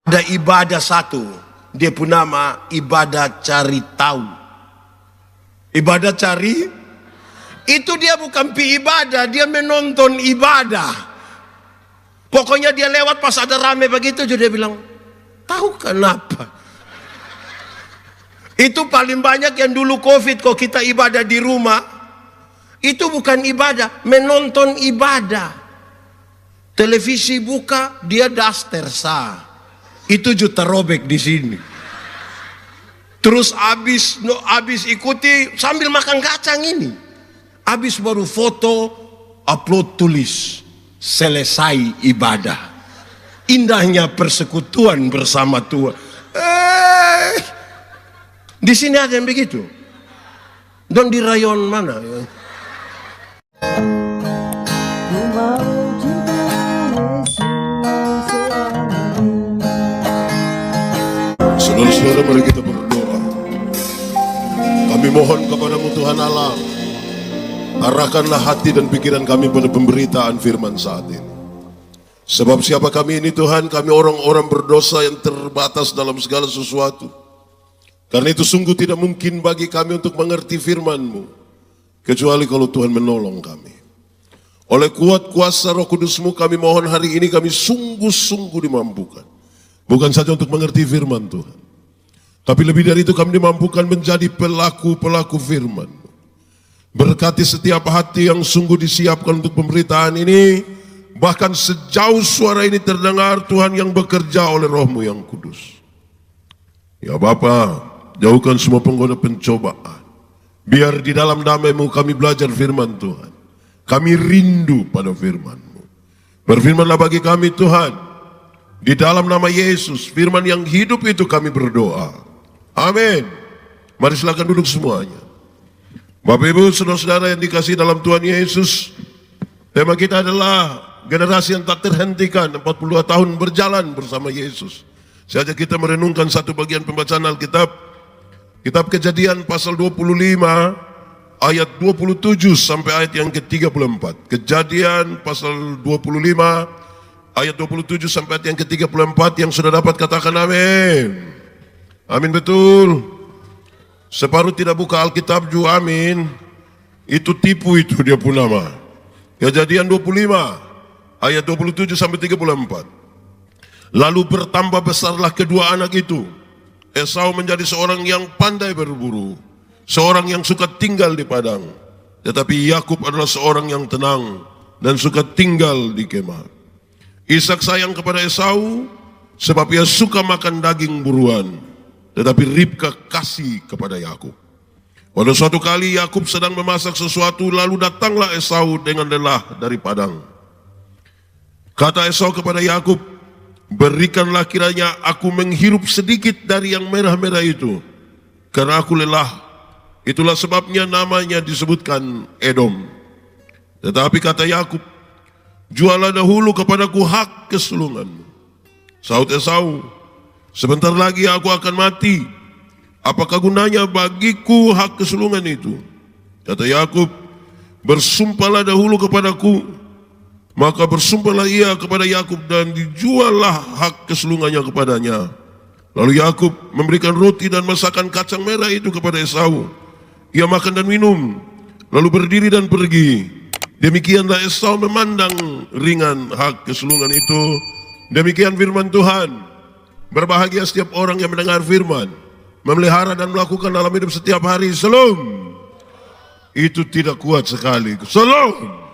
Ada ibadah satu, dia pun nama ibadah cari tahu. Ibadah cari, itu dia bukan pi ibadah, dia menonton ibadah. Pokoknya dia lewat pas ada rame begitu, dia bilang, tahu kenapa? Itu paling banyak yang dulu COVID, kok kita ibadah di rumah, itu bukan ibadah, menonton ibadah. Televisi buka, dia daster sah. Itu juta robek di sini. Terus abis ikuti sambil makan kacang ini. Abis baru foto, upload tulis, selesai ibadah. Indahnya persekutuan bersama Tuhan. Di sini ada yang begitu. Dan di rayon mana? Saudara-saudara, mari kita berdoa. Kami mohon kepadamu Tuhan Allah, arahkanlah hati dan pikiran kami pada pemberitaan firman saat ini. Sebab siapa kami ini Tuhan, kami orang-orang berdosa yang terbatas dalam segala sesuatu. Karena itu sungguh tidak mungkin bagi kami untuk mengerti firman-Mu, kecuali kalau Tuhan menolong kami. Oleh kuat kuasa Roh Kudus-Mu kami mohon hari ini kami sungguh-sungguh dimampukan. Bukan saja untuk mengerti firman Tuhan, tapi lebih dari itu kami dimampukan menjadi pelaku-pelaku firman. Berkati setiap hati yang sungguh disiapkan untuk pemberitaan ini, bahkan sejauh suara ini terdengar Tuhan yang bekerja oleh Roh-Mu yang kudus. Ya Bapa, jauhkan semua penggoda pencobaan. Biar di dalam damai-Mu kami belajar firman Tuhan. Kami rindu pada firman-Mu. Berfirmanlah bagi kami Tuhan. Di dalam nama Yesus, firman yang hidup itu kami berdoa. Amin. Mari silakan duduk semuanya. Bapak Ibu, saudara-saudara yang dikasihi dalam Tuhan Yesus, tema kita adalah generasi yang tak terhentikan, 42 tahun berjalan bersama Yesus. Saja kita merenungkan satu bagian pembacaan Alkitab, Kitab Kejadian pasal 25, ayat 27 sampai ayat yang ke-34. Kejadian pasal 25, ayat 27 sampai ayat yang ke-34, yang sudah dapat katakan amin. Amin betul. Separuh tidak buka Alkitab juga amin. Itu tipu itu dia pun nama. Kejadian 25 ayat 27 sampai 34. Lalu bertambah besarlah kedua anak itu. Esau menjadi seorang yang pandai berburu, seorang yang suka tinggal di padang. Tetapi Yakub adalah seorang yang tenang dan suka tinggal di kemah. Ishak sayang kepada Esau sebab ia suka makan daging buruan, tetapi Ribka kasih kepada Yakub. Pada suatu kali Yakub sedang memasak sesuatu, lalu datanglah Esau dengan lelah dari padang. Kata Esau kepada Yakub, berikanlah kiranya aku menghirup sedikit dari yang merah-merah itu, karena aku lelah. Itulah sebabnya namanya disebutkan Edom. Tetapi kata Yakub, jualah dahulu kepadaku hak kesulunganmu. Sahut Esau, sebentar lagi aku akan mati. Apakah gunanya bagiku hak kesulungan itu? Kata Yakub, bersumpahlah dahulu kepadaku. Maka bersumpahlah ia kepada Yakub dan dijuallah hak kesulungannya kepadanya. Lalu Yakub memberikan roti dan masakan kacang merah itu kepada Esau. Ia makan dan minum, lalu berdiri dan pergi. Demikianlah Esau memandang ringan hak kesulungan itu. Demikian firman Tuhan. Berbahagia setiap orang yang mendengar firman, memelihara dan melakukan dalam hidup setiap hari. Shalom. Itu tidak kuat sekali. Shalom.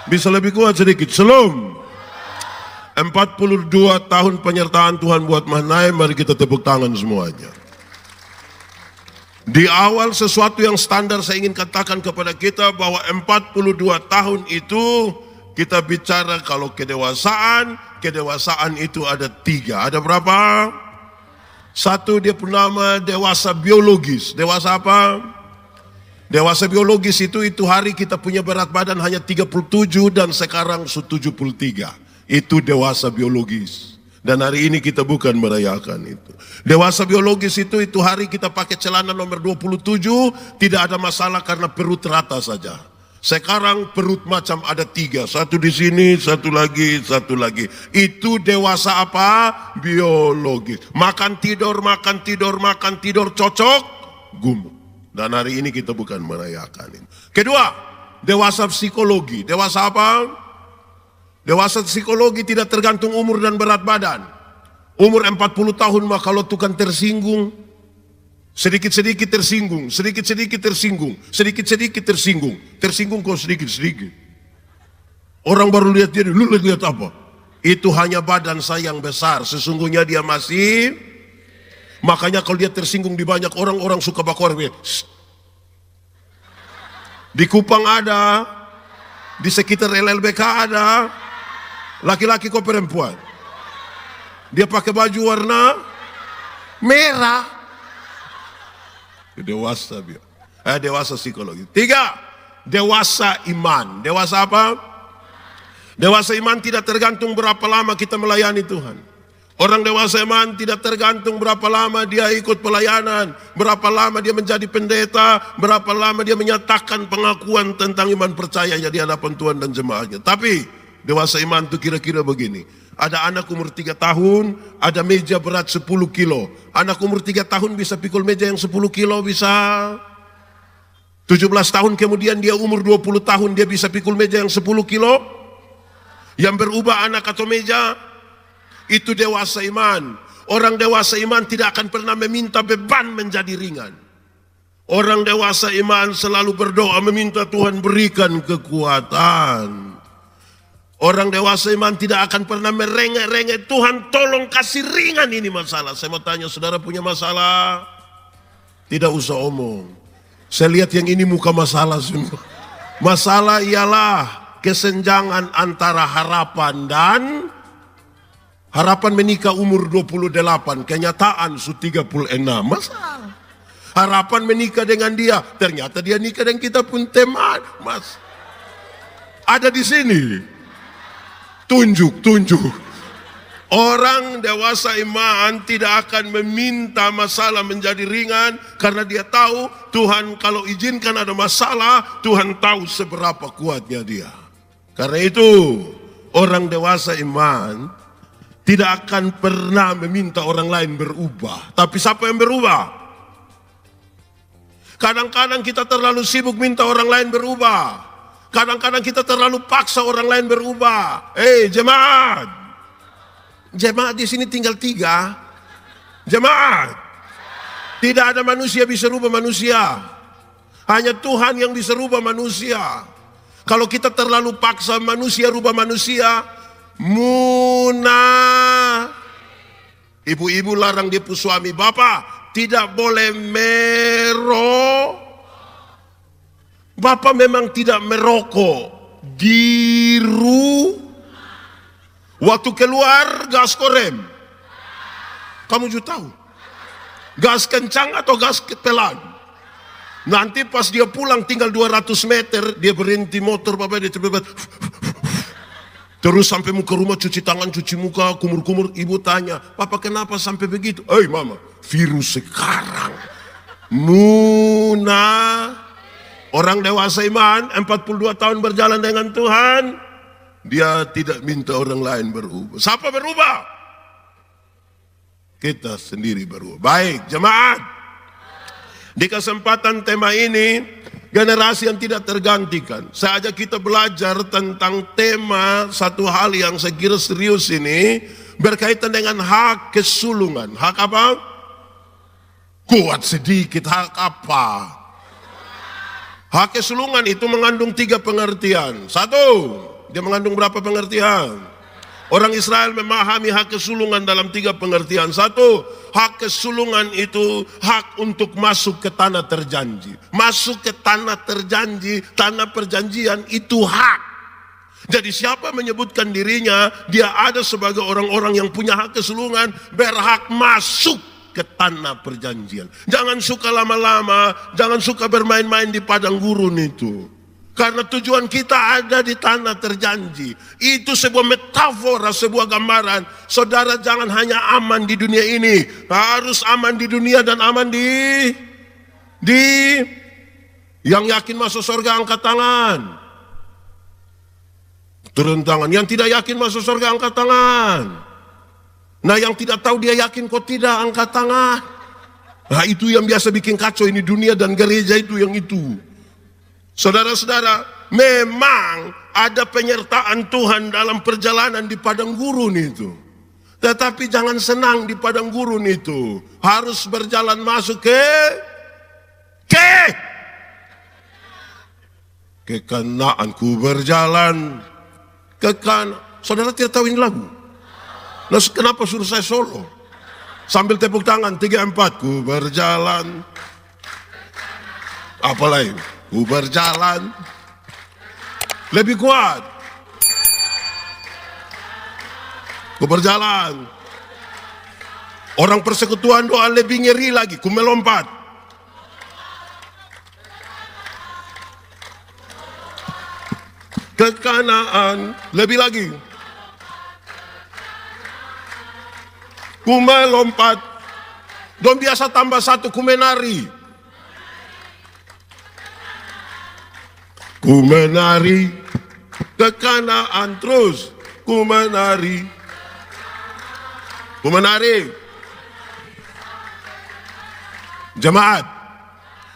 Bisa lebih kuat sedikit. Shalom. 42 tahun penyertaan Tuhan buat Mahnaim. Mari kita tepuk tangan semuanya. Di awal sesuatu yang standar saya ingin katakan kepada kita bahwa 42 tahun itu kita bicara kalau kedewasaan itu ada 3. Ada berapa? 1 dia bernama dewasa biologis. Dewasa apa? Dewasa biologis itu hari kita punya berat badan hanya 37 dan sekarang 73. Itu dewasa biologis. Dan hari ini kita bukan merayakan itu. Dewasa biologis itu hari kita pakai celana nomor 27, tidak ada masalah karena perut rata saja. Sekarang perut macam ada 3, satu di sini, satu lagi. Itu dewasa apa? Biologis. Makan tidur, cocok, gumuk. Dan hari ini kita bukan merayakan ini. Kedua, dewasa psikologi. Dewasa apa? Dewasa psikologi tidak tergantung umur dan berat badan. Umur 40 tahun mah kalau tukang tersinggung, sedikit-sedikit tersinggung. Tersinggung kok sedikit-sedikit. Orang baru lihat dia, lu lihat apa? Itu hanya badan saya yang besar, sesungguhnya dia masih. Makanya kalau dia tersinggung di banyak orang suka bakor. Di Kupang ada, di sekitar LLBK ada, laki-laki kok perempuan. Dia pakai baju warna merah. Dewasa dia. Dewasa psikologi. 3, dewasa iman. Dewasa apa? Dewasa iman tidak tergantung berapa lama kita melayani Tuhan. Orang dewasa iman tidak tergantung berapa lama dia ikut pelayanan, berapa lama dia menjadi pendeta, berapa lama dia menyatakan pengakuan tentang iman percayanya di hadapan Tuhan dan jemaatnya. Tapi dewasa iman itu kira-kira begini. Ada anak umur 3 tahun, ada meja berat 10 kilo. Anak umur 3 tahun bisa pikul meja yang 10 kilo, bisa. 17 tahun kemudian dia umur 20 tahun, dia bisa pikul meja yang 10 kilo. Yang berubah anak atau meja, itu dewasa iman. Orang dewasa iman tidak akan pernah meminta beban menjadi ringan. Orang dewasa iman selalu berdoa meminta Tuhan berikan kekuatan. Orang dewasa iman tidak akan pernah merengek-rengek, Tuhan tolong kasih ringan ini masalah. Saya mau tanya, saudara punya masalah? Tidak usah omong. Saya lihat yang ini muka masalah semua. Masalah ialah kesenjangan antara harapan menikah umur 28, kenyataan su 36. Masalah. Harapan menikah dengan dia, ternyata dia nikah dengan kita pun teman. Mas, ada di sini. Tunjuk. Orang dewasa iman tidak akan meminta masalah menjadi ringan karena dia tahu Tuhan kalau izinkan ada masalah, Tuhan tahu seberapa kuatnya dia. Karena itu orang dewasa iman tidak akan pernah meminta orang lain berubah. Tapi siapa yang berubah? Kadang-kadang kita terlalu sibuk minta orang lain berubah. Kadang-kadang kita terlalu paksa orang lain berubah. Jemaat. Jemaat di sini tinggal 3. Jemaat. Tidak ada manusia bisa rubah manusia. Hanya Tuhan yang bisa rubah manusia. Kalau kita terlalu paksa manusia rubah manusia, munah. Ibu-ibu larang dia suami, bapak tidak boleh merokok. Bapak memang tidak merokok. Waktu keluar gas korem. Kamu juga tahu. Gas kencang atau gas pelan. Nanti pas dia pulang tinggal 200 meter, dia berhenti motor, bapak dia terbebat. Terus sampai muka rumah cuci tangan, cuci muka, kumur-kumur. Ibu tanya, papa kenapa sampai begitu? Mama, virus sekarang. Munah. Orang dewasa iman, 42 tahun berjalan dengan Tuhan, dia tidak minta orang lain berubah. Siapa berubah? Kita sendiri berubah. Baik, jemaat. Di kesempatan tema ini, generasi yang tidak tergantikan. Saya ajak kita belajar tentang tema satu hal yang saya kira serius ini, berkaitan dengan hak kesulungan. Hak apa? Kuat sedikit, hak apa? Hak kesulungan itu mengandung 3 pengertian. 1, dia mengandung berapa pengertian? Orang Israel memahami hak kesulungan dalam 3 pengertian. 1, hak kesulungan itu hak untuk masuk ke tanah terjanji. Masuk ke tanah terjanji, tanah perjanjian itu hak. Jadi siapa menyebutkan dirinya dia ada sebagai orang-orang yang punya hak kesulungan, berhak masuk ke tanah perjanjian. Jangan suka lama-lama, jangan suka bermain-main di padang gurun itu. Karena tujuan kita ada di tanah terjanji. Itu sebuah metafora, sebuah gambaran. Saudara jangan hanya aman di dunia ini, harus aman di dunia dan aman di Yang yakin masuk surga angkat tangan. Turun tangan. Yang tidak yakin masuk surga angkat tangan. Nah, yang tidak tahu dia yakin kok tidak angkat tangan. Nah, itu yang biasa bikin kacau ini dunia dan gereja itu yang itu. Saudara-saudara, memang ada penyertaan Tuhan dalam perjalanan di padang gurun itu. Tetapi jangan senang di padang gurun itu. Harus berjalan masuk ke Kanaan. Ku berjalan ke Kanaan. Saudara tidak tahu ini lagu? Nah, kenapa suruh saya solo? Sambil tepuk tangan 3-4. Ku berjalan. Apa lain? Ku berjalan. Lebih kuat. Ku berjalan. Orang persekutuan doa lebih ngeri lagi. Ku melompat. Ke Kanaan. Lebih lagi. Ku melompat. Dong biasa tambah 1. Ku menari. Ku menari. Ke Kanaan terus. Ku menari. Ku menari. Jemaat,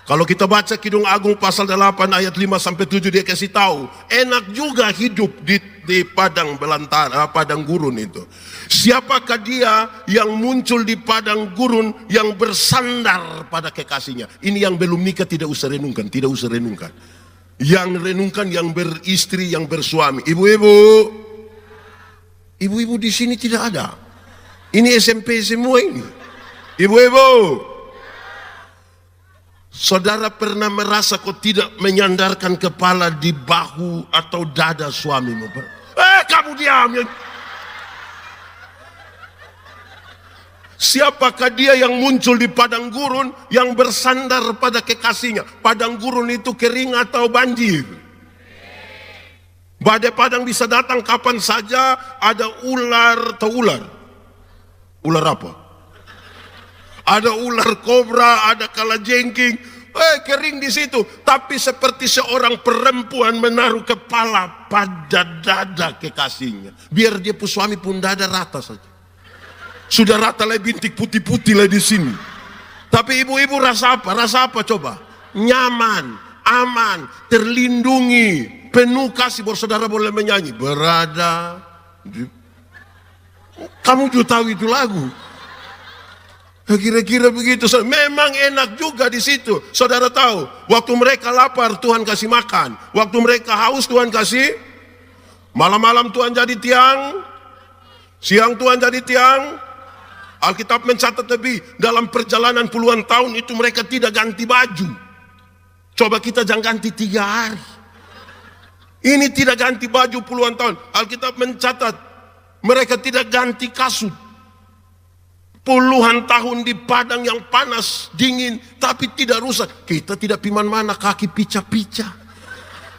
kalau kita baca Kidung Agung pasal 8 ayat 5-7, dia kasih tahu, enak juga hidup di padang belantara, padang gurun itu. Siapakah dia yang muncul di padang gurun yang bersandar pada kekasihnya? Ini yang belum nikah tidak usah renungkan, tidak usah renungkan. Yang renungkan yang beristri, yang bersuami. Ibu-ibu di sini tidak ada. Ini SMP semua ini. Ibu-ibu, saudara pernah merasa kok tidak menyandarkan kepala di bahu atau dada suamimu? Kamu diam. Siapakah dia yang muncul di padang gurun yang bersandar pada kekasihnya? Padang gurun itu kering atau banjir? Badai padang bisa datang kapan saja. Ada ular atau ular? Ular apa? Ada ular kobra, ada kalajengking. Kering di situ. Tapi seperti seorang perempuan menaruh kepala pada dada kekasihnya. Biar dia pun suami pun dada rata saja. Sudah rata lah bintik putih-putih lah di sini. Tapi ibu-ibu rasa apa? Rasa apa coba? Nyaman, aman, terlindungi, penuh kasih. Saudara boleh menyanyi. Berada di... Kamu juga tahu itu lagu. Kira-kira begitu. Memang enak juga di situ. Saudara tahu, waktu mereka lapar Tuhan kasih makan. Waktu mereka haus Tuhan kasih. Malam-malam Tuhan jadi tiang. Siang Tuhan jadi tiang. Alkitab mencatat lebih dalam perjalanan puluhan tahun itu mereka tidak ganti baju. Coba kita jangan ganti 3 hari. Ini tidak ganti baju puluhan tahun. Alkitab mencatat mereka tidak ganti kasut. Puluhan tahun di padang yang panas, dingin, tapi tidak rusak. Kita tidak piman mana kaki pica-pica.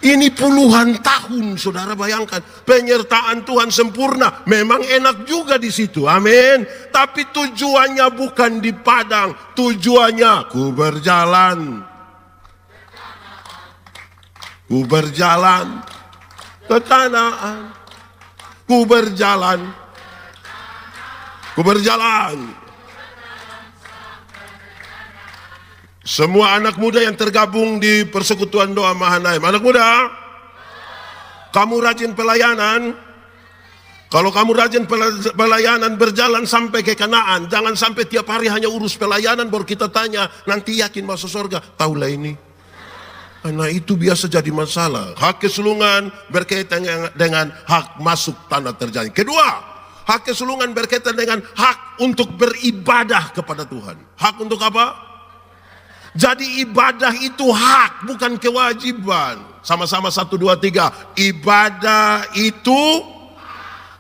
Ini puluhan tahun, saudara bayangkan. Penyertaan Tuhan sempurna. Memang enak juga di situ, amin. Tapi tujuannya bukan di padang. Tujuannya, ku berjalan. Ku berjalan ke Kanaan. Ku berjalan. Ku berjalan. Semua anak muda yang tergabung di Persekutuan Doa Mahanaim. Anak muda, kamu rajin pelayanan. Kalau kamu rajin pelayanan, berjalan sampai ke Kanaan. Jangan sampai tiap hari hanya urus pelayanan baru kita tanya, nanti yakin masuk surga? Taulah ini. Nah, itu biasa jadi masalah. Hak kesulungan berkaitan dengan hak masuk tanah terjanji. Kedua, hak kesulungan berkaitan dengan hak untuk beribadah kepada Tuhan. Hak untuk apa? Jadi ibadah itu hak, bukan kewajiban. Sama-sama 1, 2, 3. Ibadah itu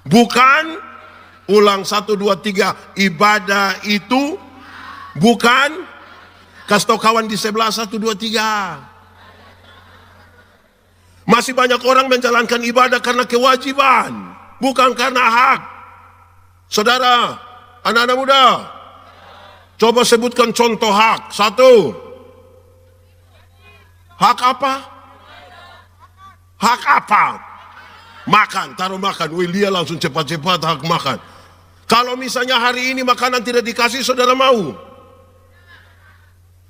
bukan. Ulang 1, 2, 3. Ibadah itu bukan. Kasih tahu kawan di sebelah 1, 2, 3. Masih banyak orang menjalankan ibadah karena kewajiban, bukan karena hak. Saudara, anak-anak muda, coba sebutkan contoh hak. 1. Hak apa? Hak apa? Makan, taruh makan. Wih, dia langsung cepat-cepat hak makan. Kalau misalnya hari ini makanan tidak dikasih, saudara mau?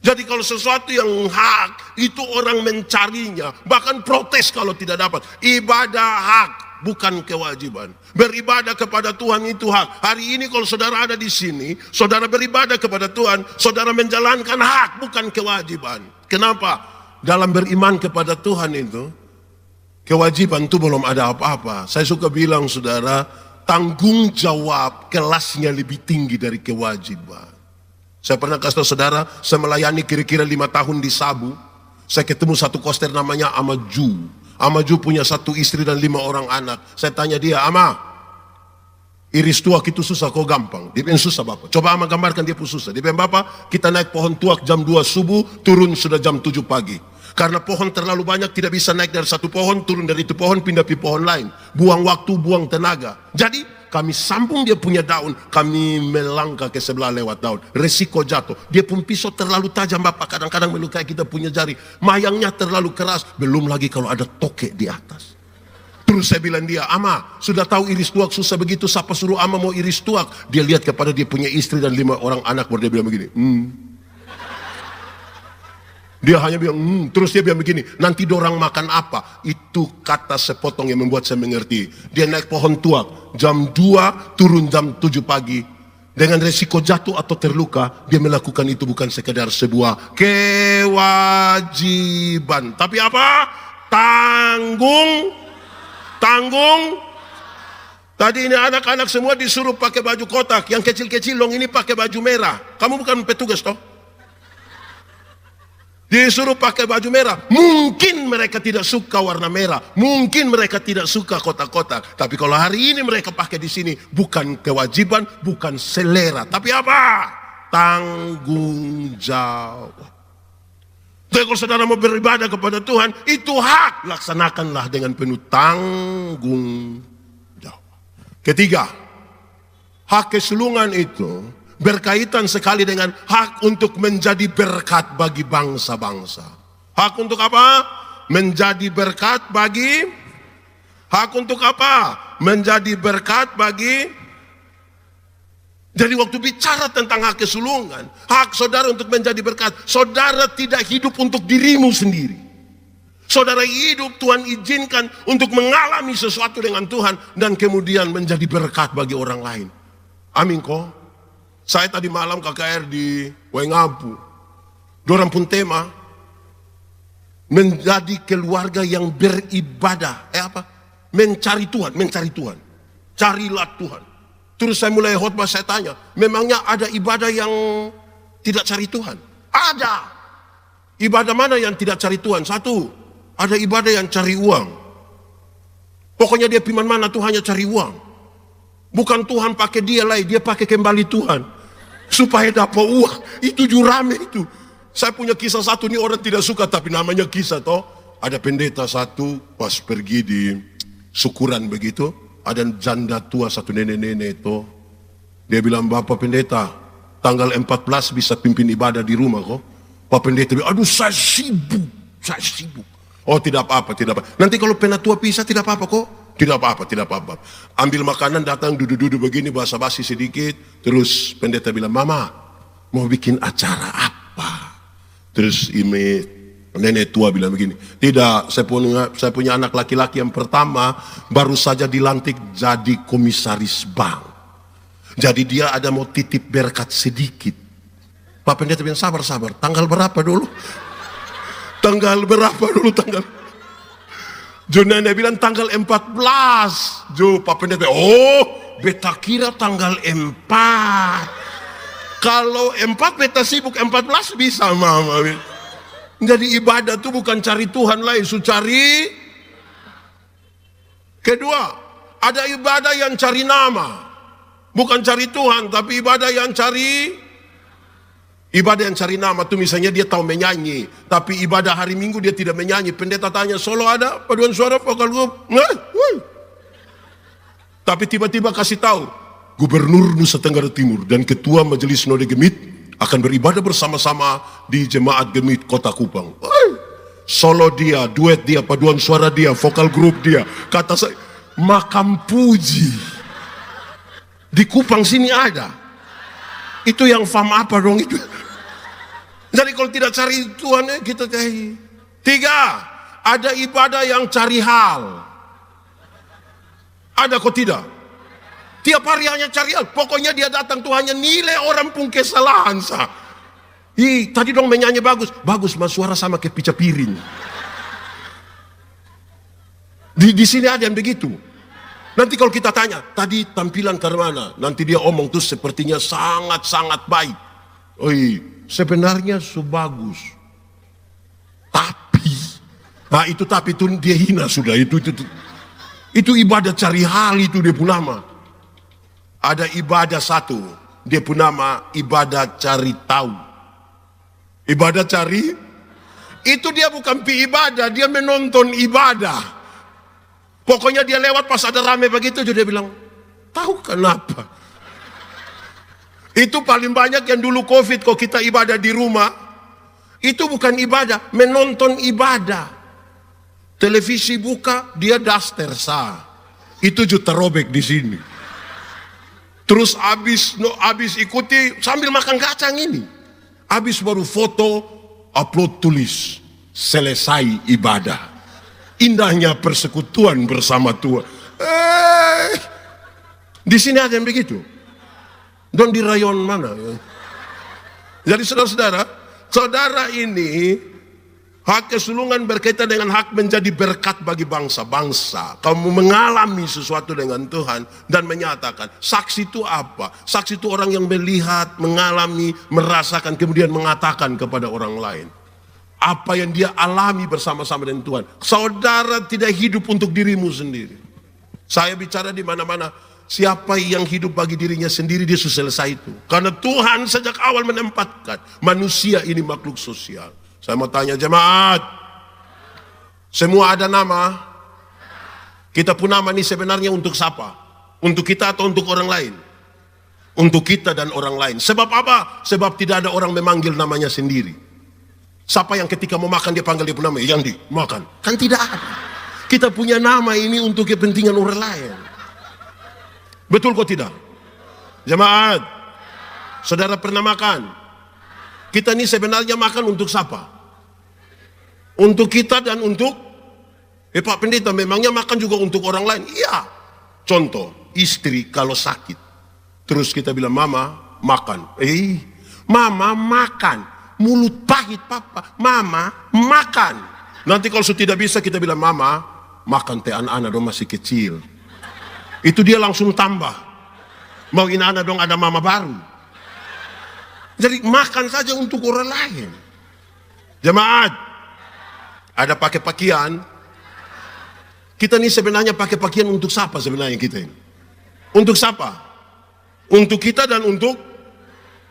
Jadi kalau sesuatu yang hak, itu orang mencarinya. Bahkan protes kalau tidak dapat. Ibadah hak, bukan kewajiban. Beribadah kepada Tuhan itu hak. Hari ini kalau saudara ada di sini, saudara beribadah kepada Tuhan, saudara menjalankan hak, bukan kewajiban. Kenapa? Dalam beriman kepada Tuhan itu, kewajiban itu belum ada apa-apa. Saya suka bilang saudara, tanggung jawab kelasnya lebih tinggi dari kewajiban. Saya pernah kasih tahu saudara, saya melayani kira-kira 5 tahun di Sabu. Saya ketemu satu koster namanya Amaju. Amaju punya 1 istri dan 5 orang anak. Saya tanya dia, Ama, iris tuak itu susah kok gampang? Dia bilang susah Bapak. Coba Ama gambarkan dia pun susah. Dia bilang Bapak, kita naik pohon tuak jam 2 subuh, turun sudah jam 7 pagi. Karena pohon terlalu banyak, tidak bisa naik dari satu pohon, turun dari itu pohon, pindah ke pohon lain. Buang waktu, buang tenaga. Jadi kami sambung dia punya daun, kami melangkah ke sebelah lewat daun. Resiko jatuh. Dia pun pisau terlalu tajam Bapak, kadang-kadang melukai kita punya jari. Mayangnya terlalu keras, belum lagi kalau ada tokek di atas. Terus saya bilang dia, Ama, sudah tahu iris tuak susah begitu, siapa suruh Ama mau iris tuak? Dia lihat kepada dia punya istri dan 5 orang anak, baru dia bilang begini, Dia hanya bilang, terus dia bilang begini, nanti dorang makan apa? Itu kata sepotong yang membuat saya mengerti. Dia naik pohon tuak, jam 2, turun jam 7 pagi. Dengan resiko jatuh atau terluka, dia melakukan itu bukan sekedar sebuah kewajiban. Tapi apa? Tanggung. Tadi ini anak-anak semua disuruh pakai baju kotak. Yang kecil-kecil dong ini pakai baju merah. Kamu bukan petugas toh? Disuruh pakai baju merah. Mungkin mereka tidak suka warna merah. Mungkin mereka tidak suka kotak-kotak. Tapi kalau hari ini mereka pakai di sini, bukan kewajiban, bukan selera. Tapi apa? Tanggung jawab. Jadi kalau saudara mau beribadah kepada Tuhan, itu hak. Laksanakanlah dengan penuh tanggung jawab. Ketiga, hak kesulungan itu berkaitan sekali dengan hak untuk menjadi berkat bagi bangsa-bangsa. Hak untuk apa? Menjadi berkat bagi. Hak untuk apa? Menjadi berkat bagi. Jadi waktu bicara tentang hak kesulungan, hak saudara untuk menjadi berkat, saudara tidak hidup untuk dirimu sendiri. Saudara hidup, Tuhan izinkan untuk mengalami sesuatu dengan Tuhan dan kemudian menjadi berkat bagi orang lain. Amin kok. Saya tadi malam KKR di Waingapu. Dorang pun tema menjadi keluarga yang beribadah. Mencari Tuhan, mencari Tuhan. Carilah Tuhan. Terus saya mulai khotbah, saya tanya, memangnya ada ibadah yang tidak cari Tuhan? Ada. Ibadah mana yang tidak cari Tuhan? Satu, ada ibadah yang cari uang. Pokoknya dia firman mana tuh hanya cari uang. Bukan Tuhan pakai dia lagi, dia pakai kembali Tuhan. Supaya dapat uang. Itu jurame itu. Saya punya kisah satu, ini orang tidak suka tapi namanya kisah toh. Ada pendeta satu pas pergi di syukuran begitu. Ada janda tua satu nenek-nenek itu. Dia bilang, Bapak pendeta, tanggal 14 bisa pimpin ibadah di rumah kok. Pak pendeta bilang, aduh saya sibuk. Oh tidak apa-apa, tidak apa. Nanti kalau penatua pisah tidak apa-apa kok. Tidak apa-apa. Ambil makanan, datang duduk-duduk begini, basa-basi sedikit. Terus pendeta bilang, Mama, mau bikin acara apa? Terus ini nenek tua bilang begini, tidak, saya punya anak laki-laki yang pertama baru saja dilantik jadi komisaris bank. Jadi dia ada mau titip berkat sedikit. Pak pendeta bilang sabar. Tanggal berapa dulu? Jo nenek bilang tanggal 14. Jo Pak pendeta, beta kira tanggal 4. Kalau 4 beta sibuk, 14 bisa Mama. Jadi ibadah itu bukan cari Tuhan lain, cari. Kedua, ada ibadah yang cari nama. Bukan cari Tuhan, tapi ibadah yang cari. Ibadah yang cari nama itu misalnya dia tahu menyanyi, tapi ibadah hari Minggu dia tidak menyanyi. Pendeta tanya, solo ada? Paduan suara, vokal grup? Tapi tiba-tiba kasih tahu, Gubernur Nusa Tenggara Timur dan Ketua Majelis Sinode Gemit akan beribadah bersama-sama di Jemaat Gemit Kota Kupang. solo dia, duet dia, paduan suara dia, vokal grup dia. Kata saya, makam puji. Di Kupang sini ada. Itu yang fam apa dong itu? Jadi kalau tidak cari Tuhan, kita cari. 3, ada ibadah yang cari hal. Ada kok tidak? Tiap hari hanya cari hal. Pokoknya dia datang tuh hanya nilai orang pun kesalahan sah. Tadi dong menyanyi bagus. Bagus mas, suara sama kayak pica piring. Di sini ada yang begitu. Nanti kalau kita tanya, tadi tampilan ke mana? Nanti dia omong tuh sepertinya sangat-sangat baik. Sebenarnya bagus. Tapi, tapi itu dia hina sudah. Itu ibadah cari hal, itu dia pun nama. Ada ibadah satu, dia pun nama ibadah cari tahu. Ibadah cari, itu dia bukan ibadah, dia menonton ibadah. Pokoknya dia lewat pas ada rame begitu, dia bilang, tahu kenapa? Itu paling banyak yang dulu COVID, kok kita ibadah di rumah, itu bukan ibadah, menonton ibadah. Televisi buka, dia daster sah. Itu juga terobek di sini. Terus abis ikuti sambil makan kacang ini. Abis baru foto, upload tulis, selesai ibadah. Indahnya persekutuan bersama Tuhan. Di sini ada yang begitu. Dan di rayon mana? Jadi saudara ini hak kesulungan berkaitan dengan hak menjadi berkat bagi bangsa-bangsa. Kamu mengalami sesuatu dengan Tuhan dan menyatakan. Saksi itu apa? Saksi itu orang yang melihat, mengalami, merasakan, kemudian mengatakan kepada orang lain. Apa yang dia alami bersama-sama dengan Tuhan. Saudara tidak hidup untuk dirimu sendiri. Saya bicara di mana-mana. Siapa yang hidup bagi dirinya sendiri, dia sudah selesai itu. Karena Tuhan sejak awal menempatkan manusia ini makhluk sosial. Saya mau tanya jemaat, semua ada nama. Kita pun nama ini sebenarnya untuk siapa? Untuk kita atau untuk orang lain? Untuk kita dan orang lain. Sebab apa? Sebab tidak ada orang memanggil namanya sendiri. Siapa yang ketika mau makan dia panggil dia pun nama, Yandi, makan. Kan tidak ada. Kita punya nama ini untuk kepentingan orang lain. Betul kok tidak? Jemaat, saudara pernah makan? Kita ini sebenarnya makan untuk siapa? Untuk kita dan untuk Pak Pendeta, memangnya makan juga untuk orang lain? Iya. Contoh, istri kalau sakit, terus kita bilang, Mama makan. Mama makan. Mulut pahit papa, Mama makan. Nanti kalau sudah tidak bisa kita bilang, Mama makan teh anak-anak dong masih kecil. Itu dia langsung tambah. Mau anak dong ada mama baru. Jadi makan saja untuk orang lain. Jemaat, ada pakai pakaian. Kita ini sebenarnya pakai pakaian untuk siapa sebenarnya kita ini? Untuk siapa? Untuk kita dan untuk,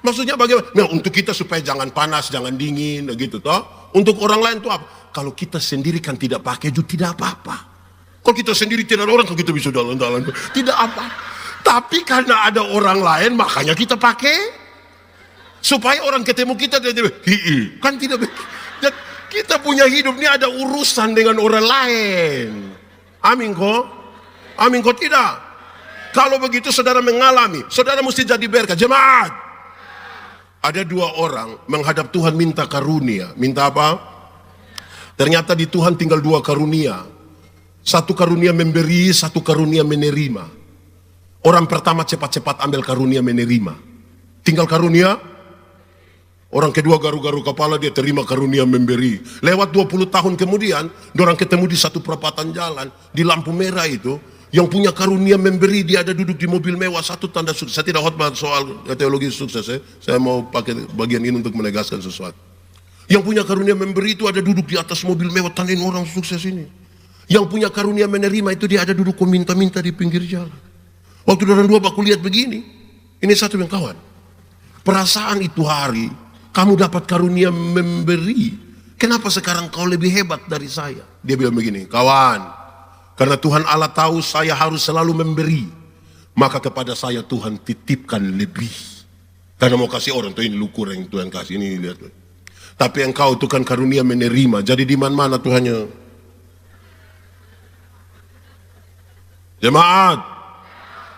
maksudnya bagaimana? Nah, untuk kita supaya jangan panas, jangan dingin, gitu toh. Untuk orang lain itu apa? Kalau kita sendiri kan tidak pakai juga tidak apa-apa. Kalau kita sendiri tidak ada orang, kalau kita bisa dalam-dalam, tidak apa. Tapi karena ada orang lain, makanya kita pakai. Supaya orang ketemu kita, kan tidak begitu. Kita punya hidup ini ada urusan dengan orang lain. Amin kok? Amin kok tidak? Kalau begitu saudara mengalami, saudara mesti jadi berkat. Jemaat, ada dua orang menghadap Tuhan minta karunia. Minta apa? Ternyata di Tuhan tinggal dua karunia. Satu karunia memberi, satu karunia menerima. Orang pertama cepat-cepat ambil karunia menerima. Tinggal karunia. Orang kedua garu-garu kepala, dia terima karunia memberi. Lewat 20 tahun kemudian, orang ketemu di satu perapatan jalan, di lampu merah itu, yang punya karunia memberi, dia ada duduk di mobil mewah, satu tanda sukses. Saya tidak khotbah soal teologi sukses, saya mau pakai bagian ini untuk menegaskan sesuatu. Yang punya karunia memberi itu ada duduk di atas mobil mewah, tandain orang sukses ini. Yang punya karunia menerima itu dia ada duduk minta-minta di pinggir jalan. Waktu orang dua baku lihat begini, ini satu yang kawan. Perasaan itu hari, kamu dapat karunia memberi. Kenapa sekarang kau lebih hebat dari saya? Dia bilang begini, kawan, karena Tuhan Allah tahu saya harus selalu memberi, maka kepada saya Tuhan titipkan lebih. Karena mau kasih orang tuh ini lukur yang Tuhan kasih ini lihat. Tapi engkau Tuhan karunia menerima. Jadi di mana Tuhannya? Jemaat,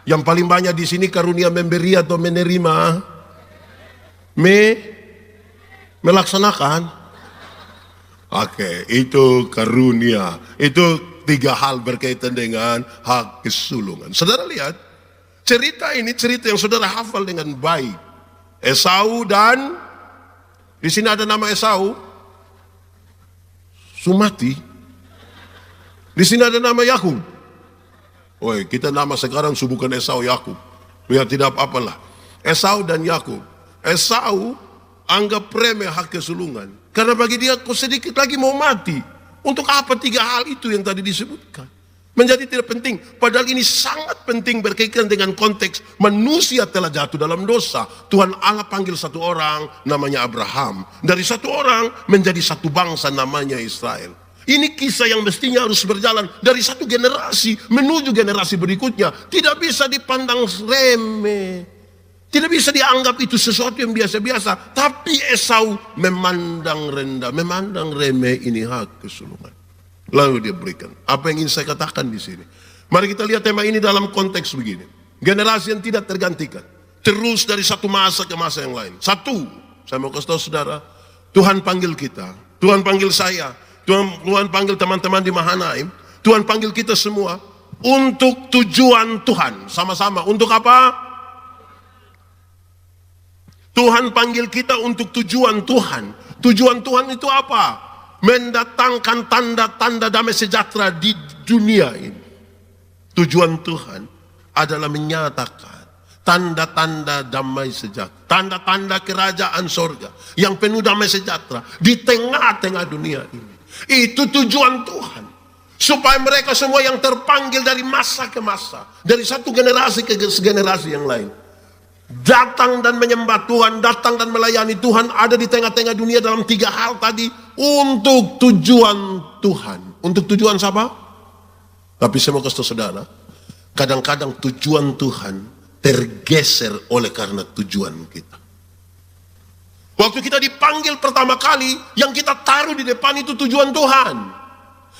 yang paling banyak di sini karunia memberi atau menerima? Melaksanakan. Oke, itu karunia. Itu 3 hal berkaitan dengan hak kesulungan. Saudara lihat, cerita ini cerita yang saudara hafal dengan baik. Esau dan di sini ada nama Esau, Sumati. Di sini ada nama Yakub. Oi, kita nama sekarang bukan Esau, Yakub. Biar tidak apa-apalah. Esau dan Yakub. Esau anggap remeh hak kesulungan. Karena bagi dia kok sedikit lagi mau mati. Untuk apa 3 hal itu yang tadi disebutkan? Menjadi tidak penting. Padahal ini sangat penting berkaitan dengan konteks manusia telah jatuh dalam dosa. Tuhan Allah panggil satu orang namanya Abraham. Dari satu orang menjadi satu bangsa namanya Israel. Ini kisah yang mestinya harus berjalan dari satu generasi menuju generasi berikutnya. Tidak bisa dipandang remeh. Tidak bisa dianggap itu sesuatu yang biasa-biasa. Tapi Esau memandang rendah, memandang remeh ini hak kesulungan. Lalu dia berikan. Apa yang ingin saya katakan di sini? Mari kita lihat tema ini dalam konteks begini. Generasi yang tidak tergantikan. Terus dari satu masa ke masa yang lain. Satu, saya mau kasih tahu saudara, Tuhan panggil kita. Tuhan panggil saya. Tuhan panggil teman-teman di Mahanaim. Tuhan panggil kita semua untuk tujuan Tuhan. Sama-sama. Untuk apa? Tuhan panggil kita untuk tujuan Tuhan. Tujuan Tuhan itu apa? Mendatangkan tanda-tanda damai sejahtera di dunia ini. Tujuan Tuhan adalah menyatakan tanda-tanda damai sejahtera. Tanda-tanda kerajaan sorga yang penuh damai sejahtera di tengah-tengah dunia ini. Itu tujuan Tuhan. Supaya mereka semua yang terpanggil dari masa ke masa. Dari satu generasi ke generasi yang lain. Datang dan menyembah Tuhan, datang dan melayani Tuhan, ada di tengah-tengah dunia dalam 3 hal tadi untuk tujuan Tuhan. Untuk tujuan siapa? Tapi saya mau kasih tahu saudara, kadang-kadang tujuan Tuhan tergeser oleh karena tujuan kita. Waktu kita dipanggil pertama kali, yang kita taruh di depan itu tujuan Tuhan.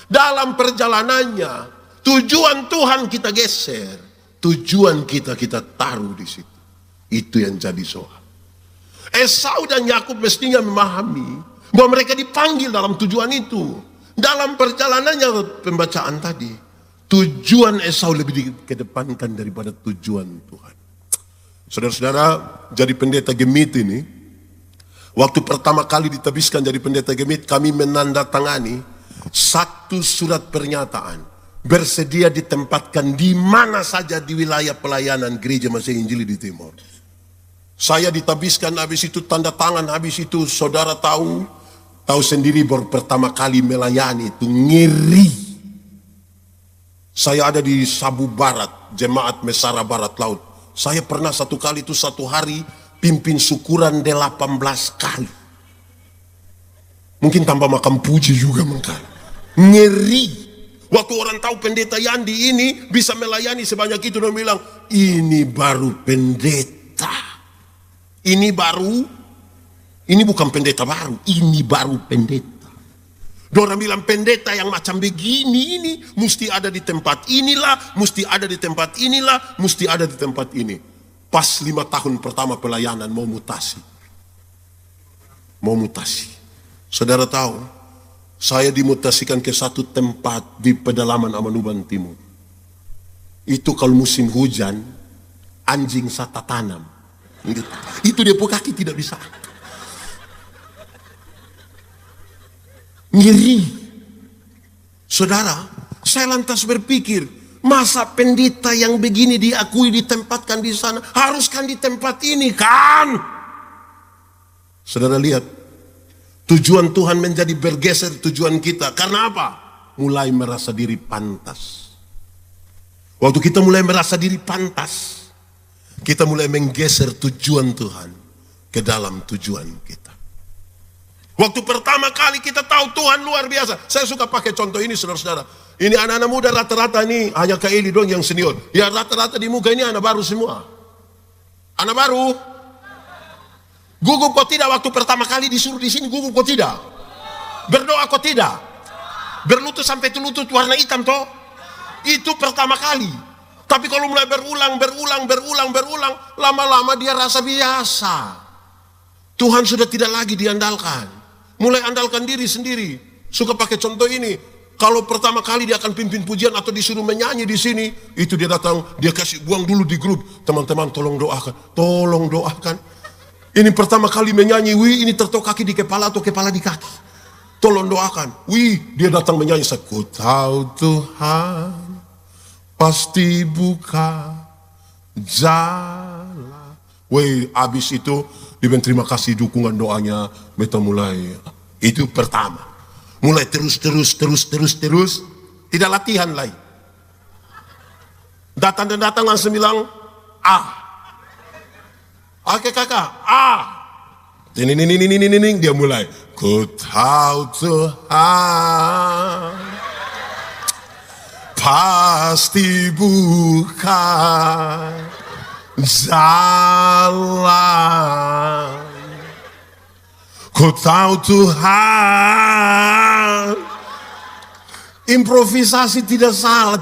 Dalam perjalanannya, tujuan Tuhan kita geser, tujuan kita taruh di situ. Itu yang jadi soal. Esau dan Yakub mestinya memahami bahwa mereka dipanggil dalam tujuan itu. Dalam perjalanannya pembacaan tadi, tujuan Esau lebih dikedepankan daripada tujuan Tuhan. Saudara-saudara, jadi pendeta Gemit ini, waktu pertama kali ditabiskan jadi pendeta Gemit, kami menandatangani satu surat pernyataan bersedia ditempatkan di mana saja di wilayah pelayanan gereja Masih Injili di Timur. Saya ditabiskan, habis itu tanda tangan, habis itu saudara tahu sendiri baru pertama kali melayani itu ngeri. Saya ada di Sabu Barat, Jemaat Mesara Barat Laut. Saya pernah satu kali itu satu hari pimpin syukuran 18 kali. Mungkin tanpa makan puji juga mungkin. Ngeri. Waktu orang tahu pendeta Yandi ini bisa melayani sebanyak itu, dia bilang, ini baru pendeta. Ini bukan pendeta baru, ini baru pendeta. Orang bilang pendeta yang macam begini ini mesti ada di tempat inilah, mesti ada di tempat inilah, mesti ada di tempat ini. Pas 5 tahun pertama pelayanan mau mutasi. Saudara tahu, saya dimutasikan ke satu tempat di pedalaman Amanuban Timur. Itu kalau musim hujan, anjing sata tanam. Itu dia kaki tidak bisa. Ngeri. Saudara, saya lantas berpikir, masa pendeta yang begini diakui ditempatkan di sana, haruskan di tempat ini kan? Saudara lihat, tujuan Tuhan menjadi bergeser tujuan kita. Karena apa? Mulai merasa diri pantas. Waktu kita mulai merasa diri pantas, kita mulai menggeser tujuan Tuhan ke dalam tujuan kita. Waktu pertama kali kita tahu Tuhan luar biasa. Saya suka pakai contoh ini saudara-saudara. Ini anak-anak muda rata-rata ini hanya Kak Eli dong yang senior. Ya rata-rata di muka ini anak baru semua. Anak baru. Gugup kau tidak waktu pertama kali disuruh di sini? Gugup kau tidak? Berdoa kau tidak? Berlutut sampai itu lutut warna hitam toh? Itu pertama kali. Tapi kalau mulai berulang, lama-lama dia rasa biasa. Tuhan sudah tidak lagi diandalkan. Mulai andalkan diri sendiri. Suka pakai contoh ini. Kalau pertama kali dia akan pimpin pujian atau disuruh menyanyi di sini, itu dia datang, dia kasih buang dulu di grup. Teman-teman tolong doakan. Ini pertama kali menyanyi, wih ini tertok kaki di kepala atau kepala di kaki. Tolong doakan. Wih, dia datang menyanyi, aku tahu Tuhan pasti buka jalan. Wih, habis itu dia terima kasih dukungan doanya, beta mulai. Itu pertama. Mulai terus, tidak latihan lagi. Datang langsung bilang, Oke kakak, ini dia mulai. Ku tahu Tuhan pasti buka jalan. Ku tahu Tuhan. Improvisasi tidak salah.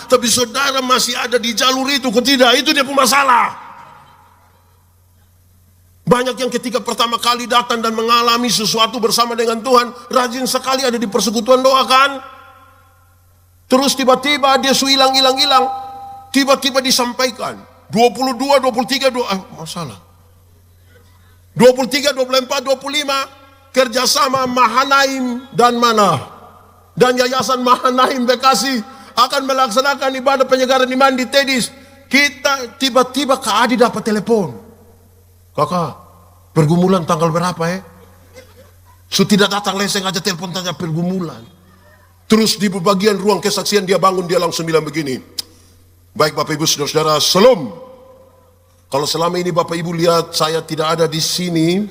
Tapi saudara masih ada di jalur itu, kok tidak? Itu dia masalah. Banyak yang ketika pertama kali datang dan mengalami sesuatu bersama dengan Tuhan, rajin sekali ada di persekutuan doa kan? Terus tiba-tiba dia hilang. Tiba-tiba disampaikan. 22, 23, masalah. 23, 24, 25 kerjasama Mahanaim dan Yayasan Mahanaim Bekasi akan melaksanakan ibadah penyegaran iman di Tedis. Kita tiba-tiba Kak Adi dapat telepon, kakak pergumulan tanggal berapa tidak datang leseng aja telepon tanya pergumulan. Terus di bagian ruang kesaksian dia bangun, dia langsung bilang begini, baik Bapak Ibu saudara-saudara, salam. Kalau selama ini Bapak Ibu lihat saya tidak ada di sini,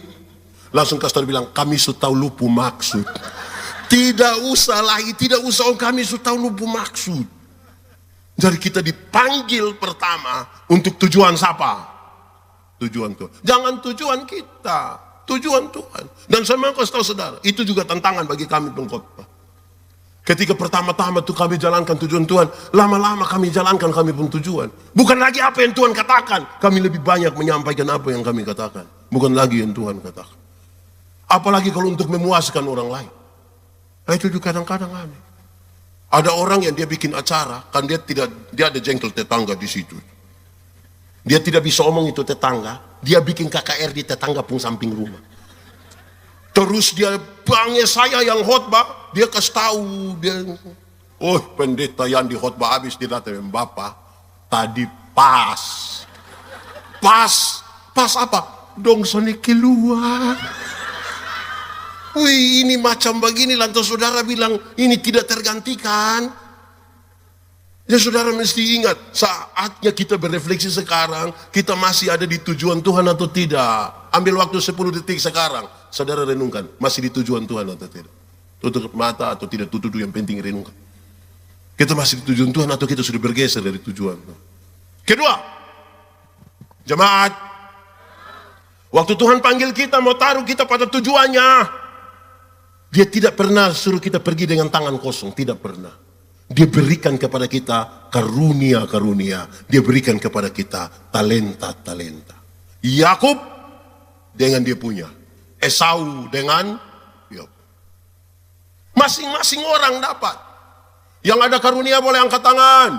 langsung kasih bilang kami sudah tahu lupa maksud. Tidak usah kami sudah tahu lupa maksud. Jadi kita dipanggil pertama untuk tujuan siapa? Tujuan Tuhan. Jangan tujuan kita, tujuan Tuhan. Dan saya mau kasih tahu saudara, itu juga tantangan bagi kami pengkhotbah. Ketika pertama-tama tuh kami jalankan tujuan Tuhan, lama-lama kami jalankan kami pun tujuan. Bukan lagi apa yang Tuhan katakan, kami lebih banyak menyampaikan apa yang kami katakan. Bukan lagi yang Tuhan katakan. Apalagi kalau untuk memuaskan orang lain. Nah, itu juga kadang-kadang aneh. Ada orang yang dia bikin acara, kan dia ada jengkel tetangga di situ. Dia tidak bisa omong itu tetangga, dia bikin KKR di tetangga pun samping rumah. Terus dia bangnya saya yang khotbah, dia kasih tahu dia, pendeta yang di khotbah habis dia datang, Bapak tadi pas apa? Dong soni keluar. Wih, ini macam begini lantas saudara bilang ini tidak tergantikan. Ya saudara mesti ingat, saatnya kita berefleksi sekarang, kita masih ada di tujuan Tuhan atau tidak. Ambil waktu 10 detik sekarang, saudara renungkan, masih di tujuan Tuhan atau tidak. Tutup mata atau tidak tutup, yang penting renungkan. Kita masih di tujuan Tuhan atau kita sudah bergeser dari tujuan Tuhan. Kedua, jemaat, waktu Tuhan panggil kita, mau taruh kita pada tujuannya, dia tidak pernah suruh kita pergi dengan tangan kosong, tidak pernah. Dia berikan kepada kita karunia-karunia. Dia berikan kepada kita talenta-talenta. Yakub dengan dia punya. Esau dengan Yakub. Masing-masing orang dapat. Yang ada karunia boleh angkat tangan.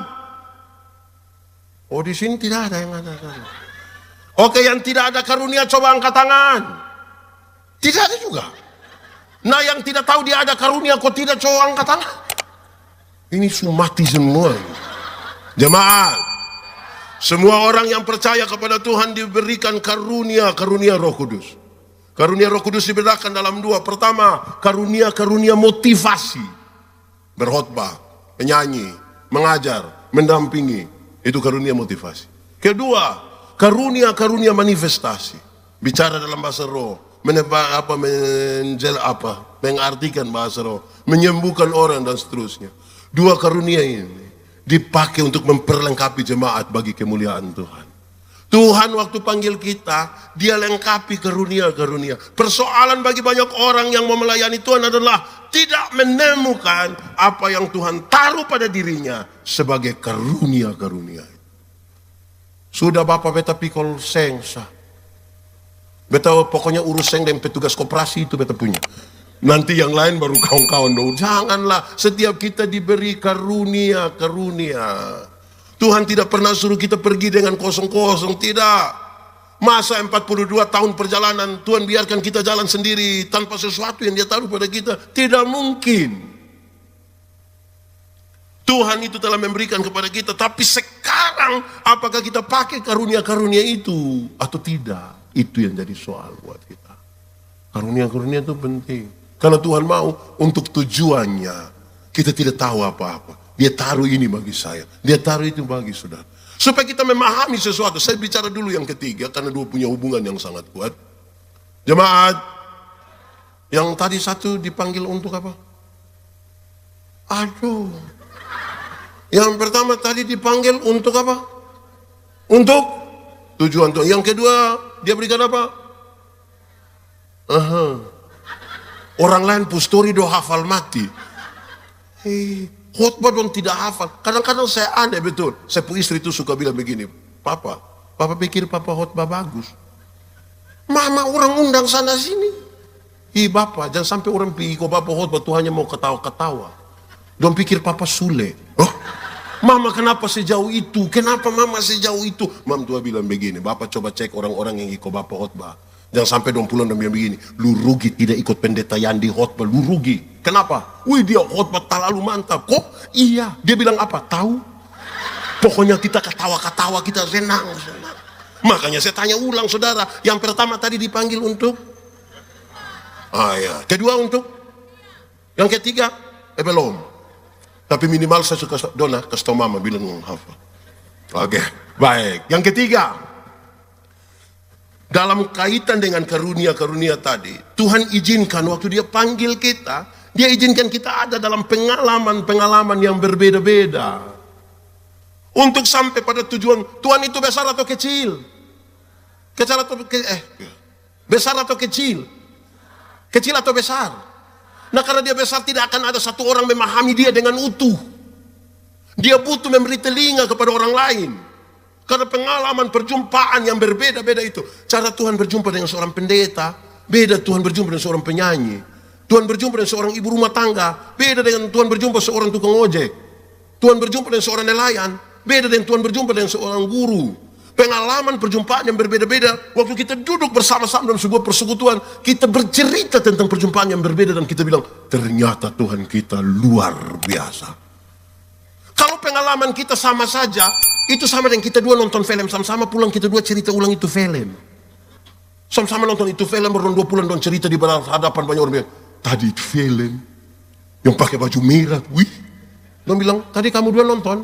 Oh, di sini tidak ada yang ada karunia. Oke, yang tidak ada karunia coba angkat tangan. Tidak ada juga. Nah, yang tidak tahu dia ada karunia kok tidak coba angkat tangan. Ini mati semua. Jemaat, semua orang yang percaya kepada Tuhan diberikan karunia Roh Kudus. Karunia Roh Kudus dibedakan dalam dua. Pertama, karunia motivasi. Berkhotbah, menyanyi, mengajar, mendampingi. Itu karunia motivasi. Kedua, karunia manifestasi. Bicara dalam bahasa roh, mengartikan bahasa roh, menyembuhkan orang dan seterusnya. Dua karunia ini dipakai untuk memperlengkapi jemaat bagi kemuliaan Tuhan. Tuhan waktu panggil kita, dia lengkapi karunia-karunia. Persoalan bagi banyak orang yang mau melayani Tuhan adalah tidak menemukan apa yang Tuhan taruh pada dirinya sebagai karunia-karunia. Sudah Bapak beta pikul sengsa. Beta pokoknya urus seng dan petugas koperasi itu beta punya. Nanti yang lain baru kawan-kawan dong. Janganlah, setiap kita diberi karunia-karunia. Tuhan tidak pernah suruh kita pergi dengan kosong-kosong, tidak. Masa 42 tahun perjalanan, Tuhan biarkan kita jalan sendiri tanpa sesuatu yang dia taruh pada kita. Tidak mungkin. Tuhan itu telah memberikan kepada kita, tapi sekarang apakah kita pakai karunia-karunia itu atau tidak? Itu yang jadi soal buat kita. Karunia-karunia itu penting. Karena Tuhan mau untuk tujuannya. Kita tidak tahu apa-apa. Dia taruh ini bagi saya. Dia taruh itu bagi saudara. Supaya kita memahami sesuatu. Saya bicara dulu yang ketiga. Karena dua punya hubungan yang sangat kuat. Jemaat. Yang tadi satu dipanggil untuk apa? Aduh. Yang pertama tadi dipanggil untuk apa? Untuk tujuan Tuhan. Yang kedua dia berikan apa? Orang lain pustori do hafal mati. Khotbah dong tidak hafal. Kadang-kadang saya aneh betul. Saya punya istri itu suka bilang begini, Papa pikir Papa khotbah bagus. Mama orang undang sana sini. Bapak, jangan sampai orang pikir kok Bapak khotbah Tuhan hanya mau ketawa-ketawa. Dong pikir Papa Sule. Mama kenapa sejauh itu? Kenapa Mama sejauh itu? Mam tua bilang begini, Bapak coba cek orang-orang yang ikut Bapak khotbah. Jangan sampai dong pulang dan bilang begini, lu rugi tidak ikut pendeta Yandi khotbah, lu rugi. Kenapa? Wih dia khotbah terlalu mantap. Kok? Iya. Dia bilang apa? Tahu? Pokoknya kita ketawa-katawa, kita senang. Makanya saya tanya ulang saudara, yang pertama tadi dipanggil untuk? Ya. Kedua untuk? Yang ketiga? Belum. Tapi minimal saya suka Dona, kasih tau Mama bilang hafal. Oke, baik. Yang ketiga, dalam kaitan dengan karunia-karunia tadi, Tuhan izinkan waktu dia panggil kita, dia izinkan kita ada dalam pengalaman-pengalaman yang berbeda-beda. Untuk sampai pada tujuan, Tuhan itu besar atau kecil? Besar atau kecil? Kecil atau besar? Nah karena dia besar tidak akan ada satu orang memahami dia dengan utuh. Dia butuh memberi telinga kepada orang lain. Karena pengalaman perjumpaan yang berbeda-beda itu. Cara Tuhan berjumpa dengan seorang pendeta, beda Tuhan berjumpa dengan seorang penyanyi. Tuhan berjumpa dengan seorang ibu rumah tangga, beda dengan Tuhan berjumpa seorang tukang ojek. Tuhan berjumpa dengan seorang nelayan, beda dengan Tuhan berjumpa dengan seorang guru. Pengalaman perjumpaan yang berbeda-beda. Waktu kita duduk bersama-sama dalam sebuah persekutuan, kita bercerita tentang perjumpaan yang berbeda dan kita bilang, ternyata Tuhan kita luar biasa. Kalau pengalaman kita sama saja, itu sama dengan kita dua nonton film, sama-sama pulang kita dua cerita ulang itu film. Sama-sama nonton itu film, baru 2 bulan don cerita di hadapan banyak orang bilang, tadi itu film yang pakai baju merah, wih. Don bilang, tadi kamu dua nonton?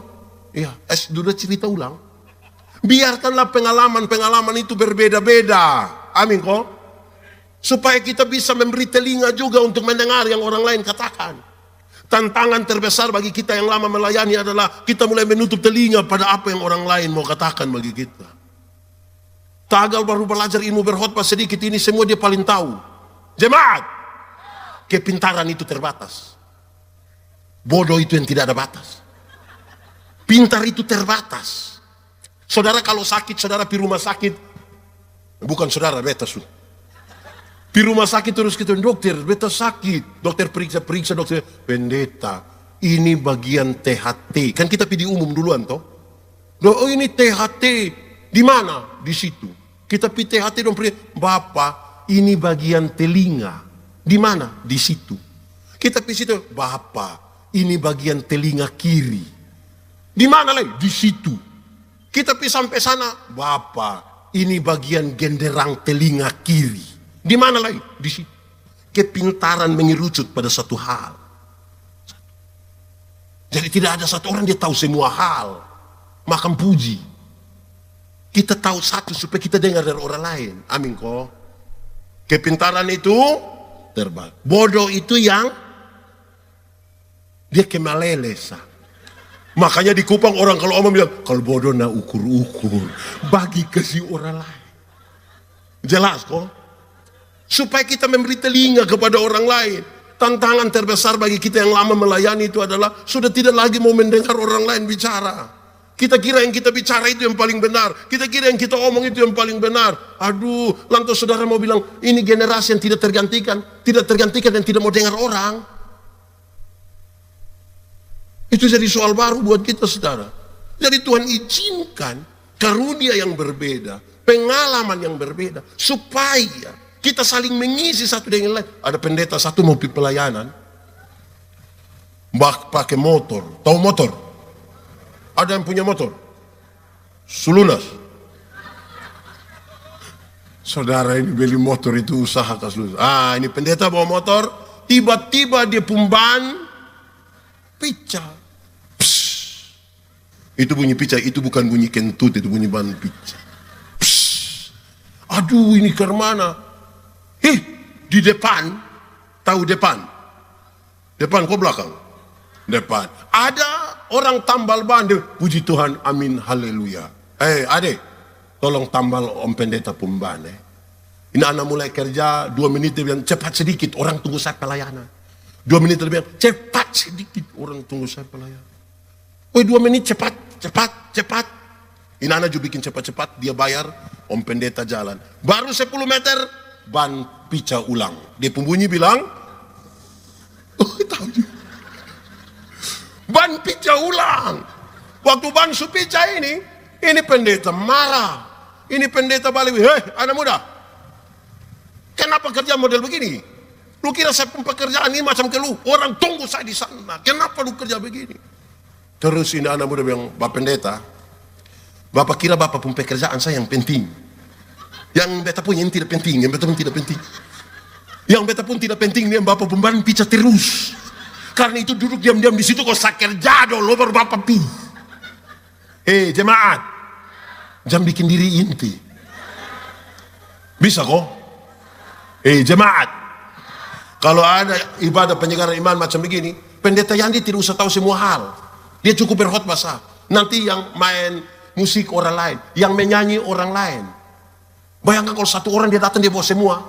Iya, sudah cerita ulang. Biarkanlah pengalaman-pengalaman itu berbeda-beda. Amin kok. Supaya kita bisa memberi telinga juga untuk mendengar yang orang lain katakan. Tantangan terbesar bagi kita yang lama melayani adalah kita mulai menutup telinga pada apa yang orang lain mau katakan bagi kita. Tagal baru belajar ilmu berkhotbah sedikit ini semua dia paling tahu. Jemaat, kepintaran itu terbatas. Bodoh itu yang tidak ada batas. Pintar itu terbatas. Saudara kalau sakit, saudara pergi rumah sakit. Bukan saudara, beta sudah. Di rumah sakit terus kita, dokter, beta sakit. Dokter periksa, dokter, pendeta, ini bagian THT. Kan kita pergi umum duluan toh. Oh ini THT, di mana? Di situ. Kita pergi THT dong, Bapak, ini bagian telinga. Di mana? Di situ. Kita pergi situ, Bapak, ini bagian telinga kiri. Di mana lagi? Di situ. Kita pergi sampai sana, Bapak, ini bagian genderang telinga kiri. Di mana lagi? Di situ. Kepintaran mengerucut pada satu hal. Jadi tidak ada satu orang dia tahu semua hal. Makan puji. Kita tahu satu supaya kita dengar dari orang lain. Amin kok. Kepintaran itu terbang. Bodoh itu yang dia kemalelesa. Makanya di Kupang orang kalau omong bilang, kalau bodoh na ukur-ukur, bagi kasih orang lain. Jelas kok? Supaya kita memberi telinga kepada orang lain. Tantangan terbesar bagi kita yang lama melayani itu adalah sudah tidak lagi mau mendengar orang lain bicara. Kita kira yang kita bicara itu yang paling benar. Kita kira yang kita omong itu yang paling benar. Aduh, lantas saudara mau bilang, ini generasi yang tidak tergantikan. Tidak tergantikan dan tidak mau dengar orang. Itu jadi soal baru buat kita, saudara. Jadi Tuhan izinkan karunia yang berbeda, pengalaman yang berbeda, supaya kita saling mengisi satu dengan lain. Ada pendeta satu mau pergi pelayanan, pakai motor. Tahu motor? Ada yang punya motor? Sulunas. Saudara ini beli motor itu usaha kasus. Ini pendeta bawa motor, tiba-tiba dia pumban, pecah. Itu bunyi pecah, itu bukan bunyi kentut, itu bunyi ban pecah. Aduh, ini ke mana? Di depan, tahu depan? Depan kok belakang? Depan. Ada orang tambal ban, puji Tuhan, amin, haleluya. Adek, tolong tambal om pendeta pumban. Ini anak mulai kerja, 2 menit dia bilang, cepat sedikit, orang tunggu saya pelayanan. 2 menit dia bilang, cepat sedikit, orang tunggu saya pelayanan. 2 menit, cepat. Ini anak juga bikin cepat-cepat, dia bayar, om pendeta jalan. Baru 10 meter, ban pecah ulang. Dia pembunyi bilang, tahu juga. Ban pecah ulang. Waktu ban su pecah ini pendeta marah. Ini pendeta balik, anak muda, kenapa kerja model begini? Lu kira saya pekerjaan ini macam ke lu? Orang tunggu saya di sana. Kenapa lu kerja begini? Terus ini anak muda bilang, Bapak pendeta, Bapak kira Bapak pun pekerjaan saya yang penting. Yang beta punya yang tidak penting, yang beta pun tidak penting. Yang beta pun tidak penting, yang Bapak pembahan pecah terus. Karena itu duduk diam-diam di situ, kok saya kerja dulu baru Bapak pi. Jemaat, jangan bikin diri inti. Bisa kok? Jemaat, kalau ada ibadah penyegaran iman macam begini, pendeta Yandi tidak usah tahu semua hal. Dia cukup berkhotbah sah. Nanti yang main musik orang lain, yang menyanyi orang lain. Bayangkan kalau satu orang dia datang dia bawa semua.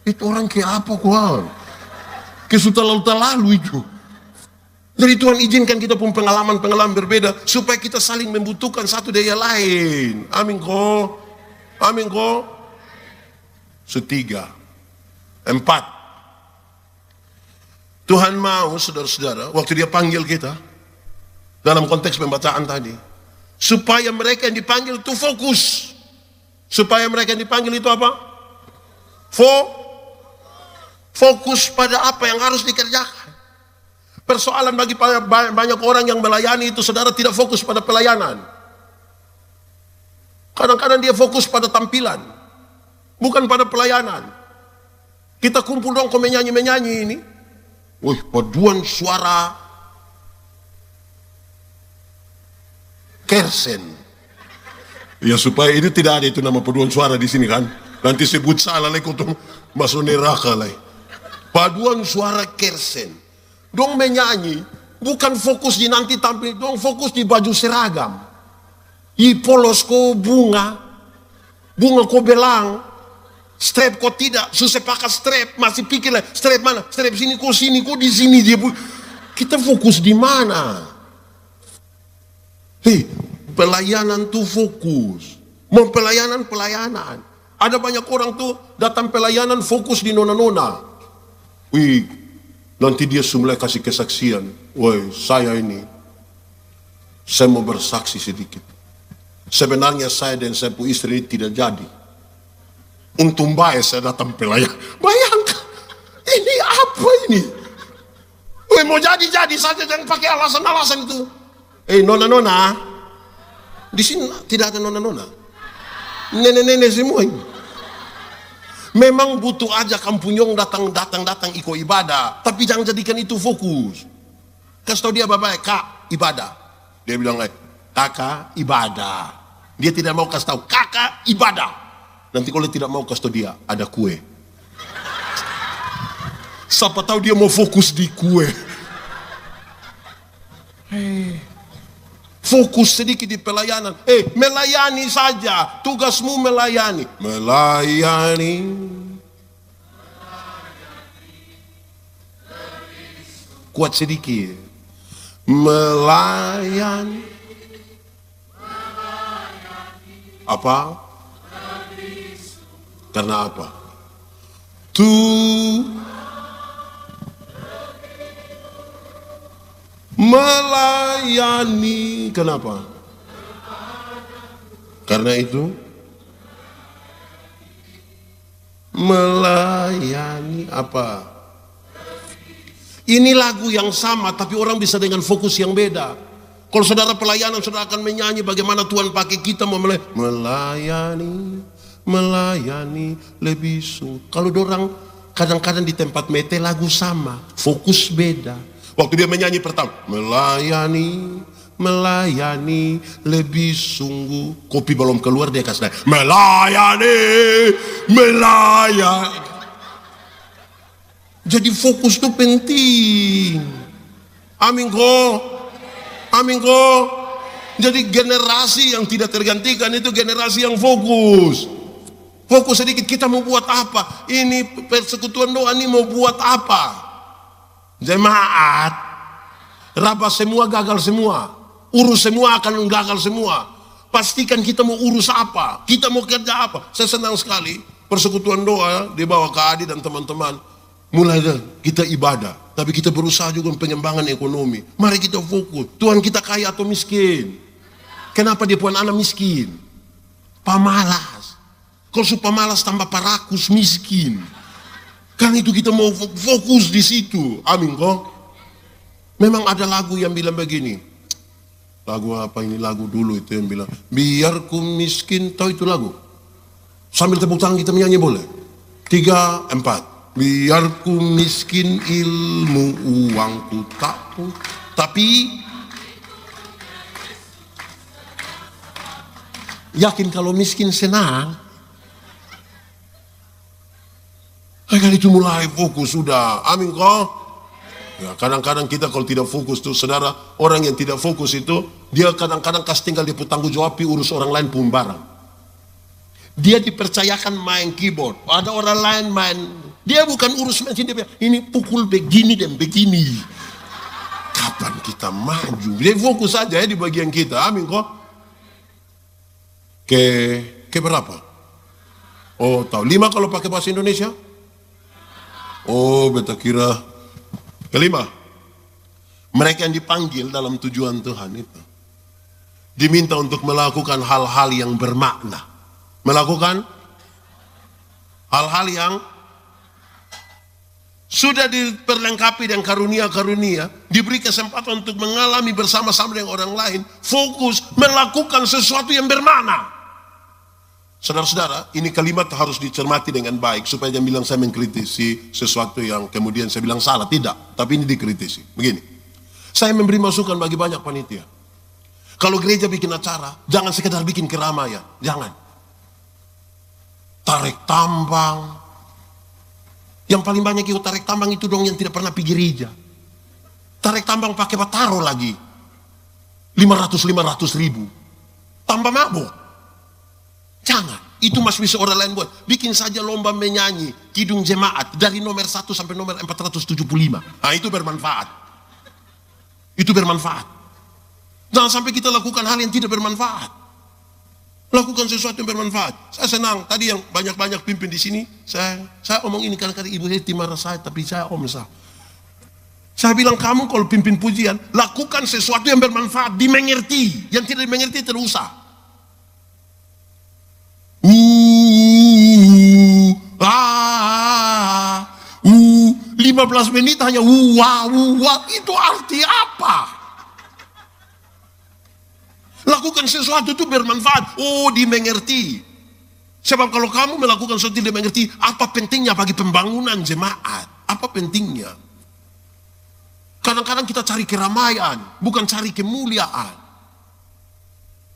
Itu orang kayak apa kawan? Kayak sudah lalu itu. Jadi Tuhan izinkan kita pun pengalaman-pengalaman berbeda supaya kita saling membutuhkan satu dari yang lain. Amin kok. Amin kok. 3, 4. Tuhan mau saudara-saudara waktu dia panggil kita dalam konteks pembacaan tadi, supaya mereka yang dipanggil itu fokus. Supaya mereka yang dipanggil itu apa? Fokus pada apa yang harus dikerjakan. Persoalan bagi banyak orang yang melayani itu, saudara, tidak fokus pada pelayanan. Kadang-kadang dia fokus pada tampilan, bukan pada pelayanan. Kita kumpul dong kok menyanyi-menyanyi ini. Paduan suara Kersen. Ya supaya ini tidak ada itu nama paduan suara di sini kan. Nanti sebut salah lagi untuk masuk neraka lagi. Paduan suara Kersen. Dong menyanyi bukan fokus di nanti tampil, dong fokus di baju seragam. I polos ko bunga ko belang, strap ko tidak, susah pakai strap, masih pikir lah strap mana, strap sini ko di sini dia. Kita fokus di mana? Pelayanan tuh fokus. Mau pelayanan. Ada banyak orang tuh datang pelayanan fokus di nona-nona. Nanti dia mulai kasih kesaksian. Saya mau bersaksi sedikit. Sebenarnya saya dan saya punya istri tidak jadi. Untung baik saya datang pelayan. Bayangkan, ini apa ini? Mau jadi saja, jangan pakai alasan-alasan itu. Nona-nona, di sini tidak ada nona-nona. Nenek-nenek semua ini. Memang butuh aja kampunyong datang ikut ibadah, tapi jangan jadikan itu fokus. Kasih tahu dia bapak, kak ibadah. Dia bilang kakak ibadah. Dia tidak mau kasih tahu kakak ibadah. Nanti kalau tidak mau kasih tahu dia ada kue. Siapa tahu dia mau fokus di kue. Fokus sedikit di pelayanan. Melayani saja. Tugasmu melayani. Melayani. Kuat sedikit. Melayani. Apa? Karena apa? Melayani. Kenapa? Karena itu melayani apa? Ini lagu yang sama tapi orang bisa dengan fokus yang beda. Kalau saudara pelayanan, saudara akan menyanyi bagaimana Tuhan pakai kita melayani, melayani lebih sungguh. Kalau dorang kadang-kadang di tempat mete lagu sama, fokus beda. Waktu dia menyanyi pertama, melayani, melayani lebih sungguh. Kopi belum keluar dia kasih melayani, melayani. Jadi fokus itu penting. Amin kok. Amin kok. Jadi generasi yang tidak tergantikan itu generasi yang fokus. Fokus sedikit, kita mau buat apa? Ini persekutuan doa ini mau buat apa? Jemaat rabas semua, gagal semua. Urus semua akan gagal semua. Pastikan kita mau urus apa, kita mau kerja apa. Saya senang sekali persekutuan doa di bawah Kak Adi dan teman-teman. Mulai kita ibadah, tapi kita berusaha juga pengembangan ekonomi. Mari kita fokus. Tuhan kita kaya atau miskin? Kenapa dia puan anak miskin? Pamalas. Kalau su pamalas tambah parakus miskin. Kan itu kita mau fokus di situ. Amin kok. Memang ada lagu yang bilang begini. Lagu apa ini? Lagu dulu itu yang bilang, biar ku miskin. Tahu itu lagu? Sambil tepuk tangan kita menyanyi boleh? 3, 4. Biar ku miskin ilmu uangku tak pun, tapi yakin kalau miskin senang. Kali itu mulai fokus sudah. Amin kok. Ya, kadang-kadang kita kalau tidak fokus tuh saudara, orang yang tidak fokus itu dia kadang-kadang kasih tinggal dia tanggung jawab urus orang lain pun barang. Dia dipercayakan main keyboard, ada orang lain main. Dia bukan urus mesin, dia bilang, ini pukul begini dan begini. Kapan kita maju? Dia fokus saja ya di bagian kita. Amin kok. Ke berapa? Oh tahu 5 kalau pakai bahasa Indonesia? Oh beta kira kelima. Mereka yang dipanggil dalam tujuan Tuhan itu diminta untuk melakukan hal-hal yang bermakna. Melakukan hal-hal yang sudah diperlengkapi dengan karunia-karunia, diberi kesempatan untuk mengalami bersama-sama dengan orang lain, fokus melakukan sesuatu yang bermakna. Saudara-saudara, ini kalimat harus dicermati dengan baik supaya jangan bilang saya mengkritisi sesuatu yang kemudian saya bilang salah. Tidak, tapi ini dikritisi. Begini, saya memberi masukan bagi banyak panitia. Kalau gereja bikin acara, jangan sekedar bikin keramaian, jangan. Tarik tambang. Yang paling banyak ikut tarik tambang itu dong yang tidak pernah pergi gereja. Tarik tambang pakai bataro lagi. 500 ribu. Tambah mabuk. Jangan. Itu masih bisa orang lain buat. Bikin saja lomba menyanyi kidung jemaat dari nomor 1 sampai nomor 475. Nah itu bermanfaat. Itu bermanfaat. Jangan sampai kita lakukan hal yang tidak bermanfaat. Lakukan sesuatu yang bermanfaat. Saya senang tadi yang banyak-banyak pimpin di sini. Saya omong ini kadang-kadang Ibu Heti marah saya, tapi saya omsah. Saya bilang kamu kalau pimpin pujian, lakukan sesuatu yang bermanfaat, dimengerti. Yang tidak dimengerti tidak usah. 15 menit hanya itu arti apa? Lakukan sesuatu itu bermanfaat. Oh, dimengerti. Sebab kalau kamu melakukan sesuatu yang dimengerti, apa pentingnya bagi pembangunan jemaat? Apa pentingnya? Kadang-kadang kita cari keramaian, bukan cari kemuliaan.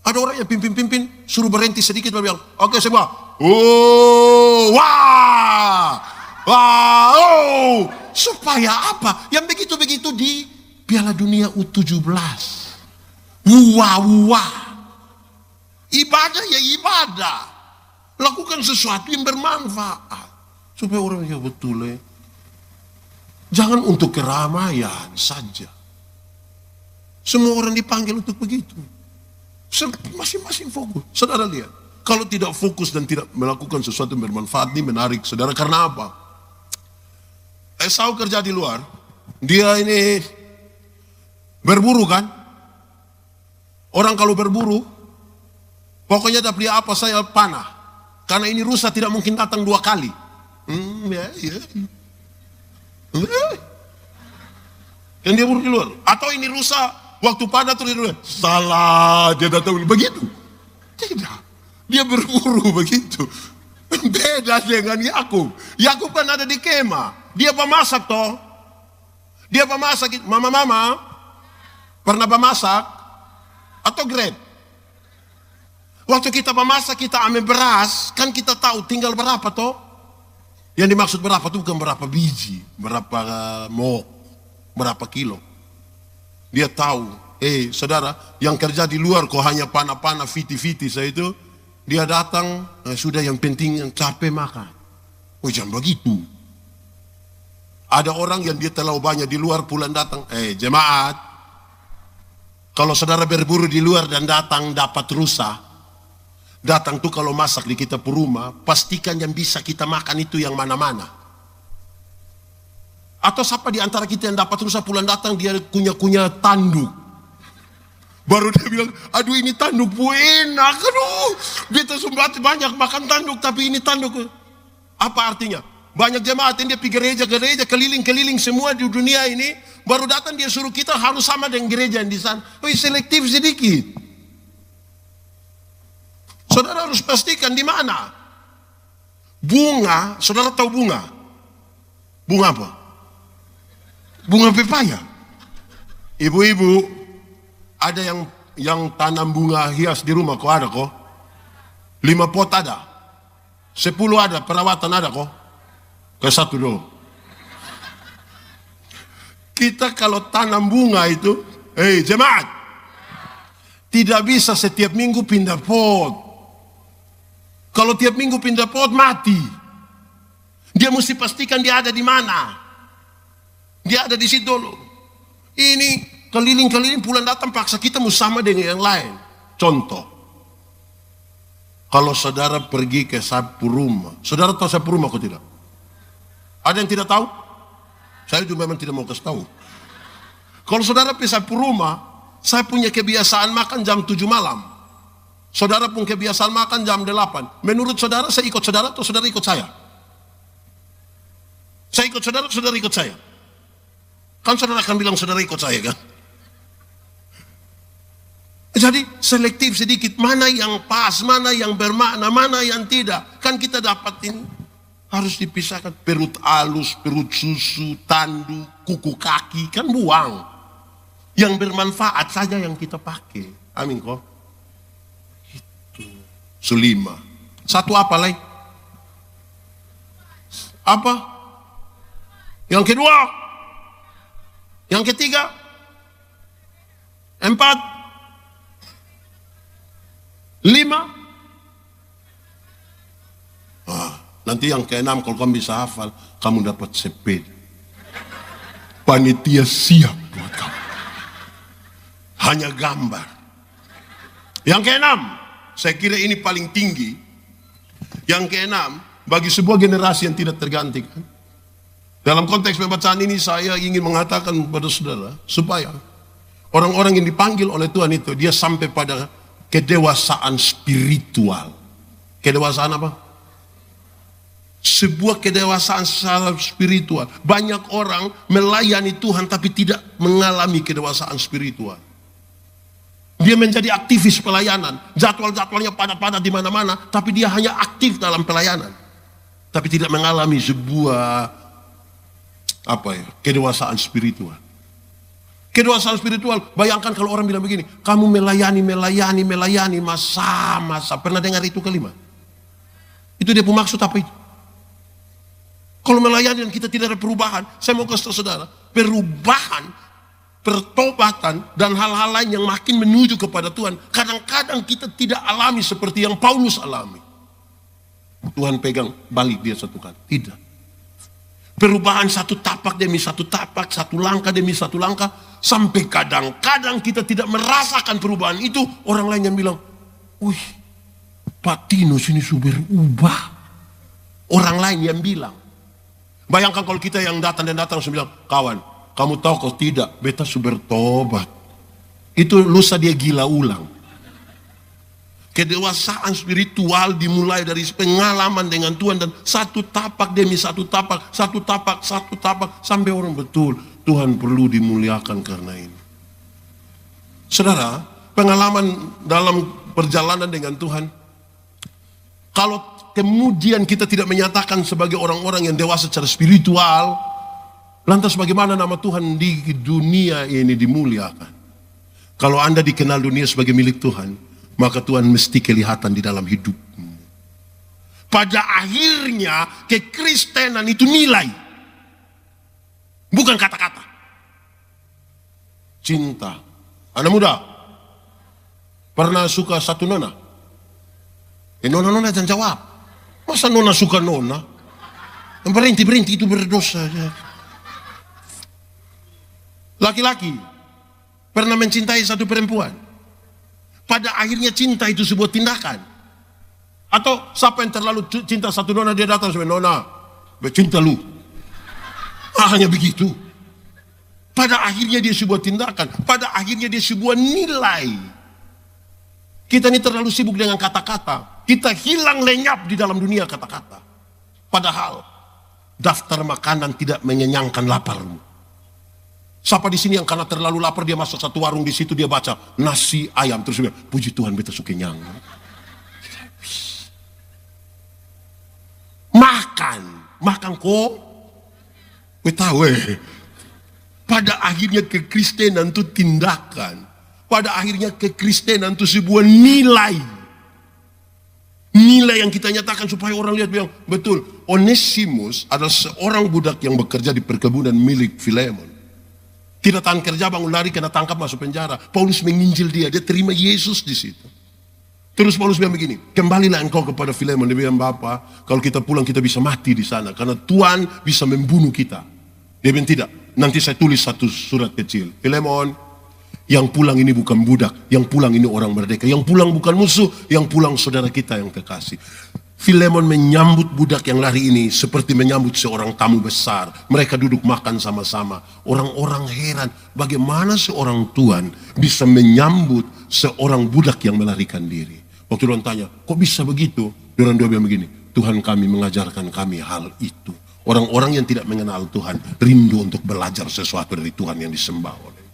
Ada orang yang pimpin-pimpin, suruh berhenti sedikit, bilang, oke semua. Oh, wah, oh. Supaya apa? Yang begitu-begitu di Piala Dunia U17. Wah. Ibadah ya ibadah. Lakukan sesuatu yang bermanfaat. Supaya orang ya betul ya. Jangan untuk keramaian saja. Semua orang dipanggil untuk begitu. Masing-masing fokus. Saudara lihat. Kalau tidak fokus dan tidak melakukan sesuatu yang bermanfaat, ini menarik. Saudara, karena apa? Esau kerja di luar. Dia ini berburu kan? Orang kalau berburu, pokoknya dapat dia apa saya panah. Karena ini rusa tidak mungkin datang 2 kali. Yang dia buru di luar. Atau ini rusa, waktu panah terus di luar. Salah, dia datang begitu. Tidak. Dia berburu begitu. Beda dengan Yakub. Yakub kan ada di kemah. Dia pemasak toh. Dia pemasak. Mama pernah pemasak atau Grab? Waktu kita pemasak, kita ambil beras, kan kita tahu tinggal berapa toh? Yang dimaksud berapa itu bukan berapa biji, berapa mok, berapa kilo. Dia tahu. Saudara, yang kerja di luar kok hanya panah-panah fiti-fiti saya itu, dia datang, sudah yang penting yang capek makan. Oh jangan begitu. Ada orang yang dia terlalu banyak di luar pulang datang. Jemaat, kalau saudara berburu di luar dan datang dapat rusa, datang tuh kalau masak di kita rumah, pastikan yang bisa kita makan itu yang mana-mana. Atau siapa di antara kita yang dapat rusa pulang datang, dia kunyah-kunyah tanduk. Baru dia bilang, aduh ini tanduk enak, aduh. Dia tersumbat banyak makan tanduk, tapi ini tanduk. Apa artinya? Banyak jemaat yang dia pergi gereja, keliling-keliling semua di dunia ini. Baru datang dia suruh kita harus sama dengan gereja yang di sana. Selektif sedikit. Saudara harus pastikan di mana. Bunga, saudara tahu bunga? Bunga apa? Bunga pepaya. Ibu-ibu, ada yang tanam bunga hias di rumah kok ada kok? 5 pot ada, 10 ada, perawatan ada kok? Ke 1 dulu. Kita kalau tanam bunga itu, jemaat, tidak bisa setiap minggu pindah pot. Kalau tiap minggu pindah pot mati. Dia mesti pastikan dia ada di mana. Dia ada di situ dulu. Ini keliling-keliling pulang datang paksa kita mau sama dengan yang lain. Contoh, kalau saudara pergi ke sapu rumah, saudara tahu sapu rumah kok tidak? Ada yang tidak tahu? Saya juga memang tidak mau kasih tahu. Kalau saudara pergi sapu rumah, saya punya kebiasaan makan jam 7 malam. Saudara pun kebiasaan makan jam 8. Menurut saudara, saya ikut saudara atau saudara ikut saya? Saya ikut saudara atau saudara ikut saya? Kan saudara akan bilang saudara ikut saya kan? Jadi selektif sedikit, mana yang pas, mana yang bermakna, mana yang tidak. Kan kita dapat ini, harus dipisahkan. Perut halus, perut susu, tanduk, kuku kaki, kan buang. Yang bermanfaat saja yang kita pakai. Amin kok. Itu. Sulima. 1 apa lagi? Apa? Yang kedua? Yang ketiga? 4? 5? Nanti yang ke-6 kalau kamu bisa hafal, kamu dapat sepeda. Panitia siap buat kamu. Hanya gambar. Yang ke-6, saya kira ini paling tinggi. Yang ke-6, bagi sebuah generasi yang tidak tergantikan. Dalam konteks pembacaan ini saya ingin mengatakan kepada saudara, supaya orang-orang yang dipanggil oleh Tuhan itu, dia sampai pada kedewasaan spiritual. Kedewasaan apa? Sebuah kedewasaan secara spiritual. Banyak orang melayani Tuhan tapi tidak mengalami kedewasaan spiritual. Dia menjadi aktivis pelayanan. Jadwal-jadwalnya padat-padat di mana-mana, tapi dia hanya aktif dalam pelayanan. Tapi tidak mengalami sebuah kedewasaan spiritual. Kedewasaan spiritual, bayangkan kalau orang bilang begini, kamu melayani, masa. Pernah dengar itu kalimat? Itu dia maksud apa itu? Kalau melayani dan kita tidak ada perubahan, saya mau kasih tahu saudara, perubahan pertobatan, dan hal-hal lain yang makin menuju kepada Tuhan, kadang-kadang kita tidak alami seperti yang Paulus alami. Tuhan pegang, balik dia satu kali. Tidak. Perubahan satu tapak demi satu tapak, satu langkah demi satu langkah, sampai kadang-kadang kita tidak merasakan perubahan itu. Orang lain yang bilang, wih, Pak Tino sini sudah berubah. Orang lain yang bilang. Bayangkan kalau kita yang datang dan datang bilang, kawan, kamu tahu kau tidak, beta sudah bertobat. Itu lusa dia gila ulang. Kedewasaan spiritual dimulai dari pengalaman dengan Tuhan, dan satu tapak demi satu tapak, satu tapak, satu tapak, sampai orang betul Tuhan perlu dimuliakan karena ini. Saudara, pengalaman dalam perjalanan dengan Tuhan, kalau kemudian kita tidak menyatakan sebagai orang-orang yang dewasa secara spiritual, lantas bagaimana nama Tuhan di dunia ini dimuliakan? Kalau Anda dikenal dunia sebagai milik Tuhan, maka Tuhan mesti kelihatan di dalam hidupmu. Pada akhirnya kekristenan itu nilai, bukan kata-kata. Cinta. Anak muda, pernah suka satu nona? Nona jangan jawab. Masa nona suka nona? Berhenti itu berdosa. Laki-laki pernah mencintai satu perempuan. Pada akhirnya cinta itu sebuah tindakan. Atau siapa yang terlalu cinta satu nona, dia datang sama nona, bercinta lu. Hanya begitu. Pada akhirnya dia sebuah tindakan. Pada akhirnya dia sebuah nilai. Kita ini terlalu sibuk dengan kata-kata. Kita hilang lenyap di dalam dunia kata-kata. Padahal daftar makanan tidak mengenyangkan laparmu. Siapa di sini yang karena terlalu lapar dia masuk satu warung, di situ dia baca nasi ayam, terus dia bilang, puji Tuhan beta suka kenyang. Makan kok. Beta Pada akhirnya kekristenan itu tindakan. Pada akhirnya kekristenan itu sebuah nilai. Nilai yang kita nyatakan supaya orang lihat bilang, betul, Onesimus adalah seorang budak yang bekerja di perkebunan milik Filemon. Tidak tahan kerja, bangun lari, kena tangkap, masuk penjara. Paulus menginjil dia terima Yesus di situ. Terus Paulus bilang begini, kembalilah engkau kepada Filemon. Dia bilang, Bapak, kalau kita pulang kita bisa mati di sana, karena Tuhan bisa membunuh kita. Dia bilang, tidak, nanti saya tulis satu surat kecil. Filemon, yang pulang ini bukan budak, yang pulang ini orang merdeka. Yang pulang bukan musuh, yang pulang saudara kita yang kekasih. Filemon menyambut budak yang lari ini seperti menyambut seorang tamu besar. Mereka duduk makan sama-sama. Orang-orang heran bagaimana seorang Tuhan bisa menyambut seorang budak yang melarikan diri. Waktu Tuhan tanya, kok bisa begitu? Dia bilang begini, Tuhan kami mengajarkan kami hal itu. Orang-orang yang tidak mengenal Tuhan rindu untuk belajar sesuatu dari Tuhan yang disembah oleh.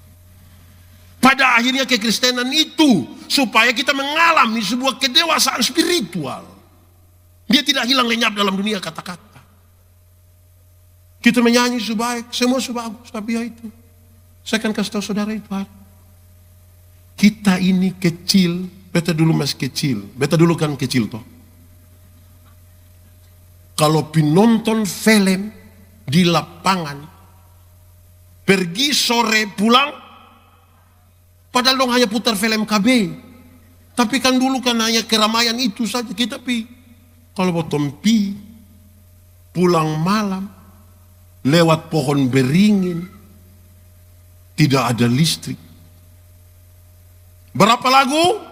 Pada akhirnya kekristenan itu supaya kita mengalami sebuah kedewasaan spiritual. Dia tidak hilang lenyap dalam dunia kata-kata. Kita menyanyi sebaik, semua sebagus, tapi ya itu. Saya akan kasih tahu saudara itu hari. Kita ini kecil, beta dulu masih kecil. Beta dulu kan kecil toh. Kalau penonton film di lapangan, pergi sore pulang, padahal dong hanya putar film KB. Tapi kan dulu kan hanya keramaian itu saja kita pi. Kalau potong pi, pulang malam, lewat pohon beringin, tidak ada listrik. Berapa lagu?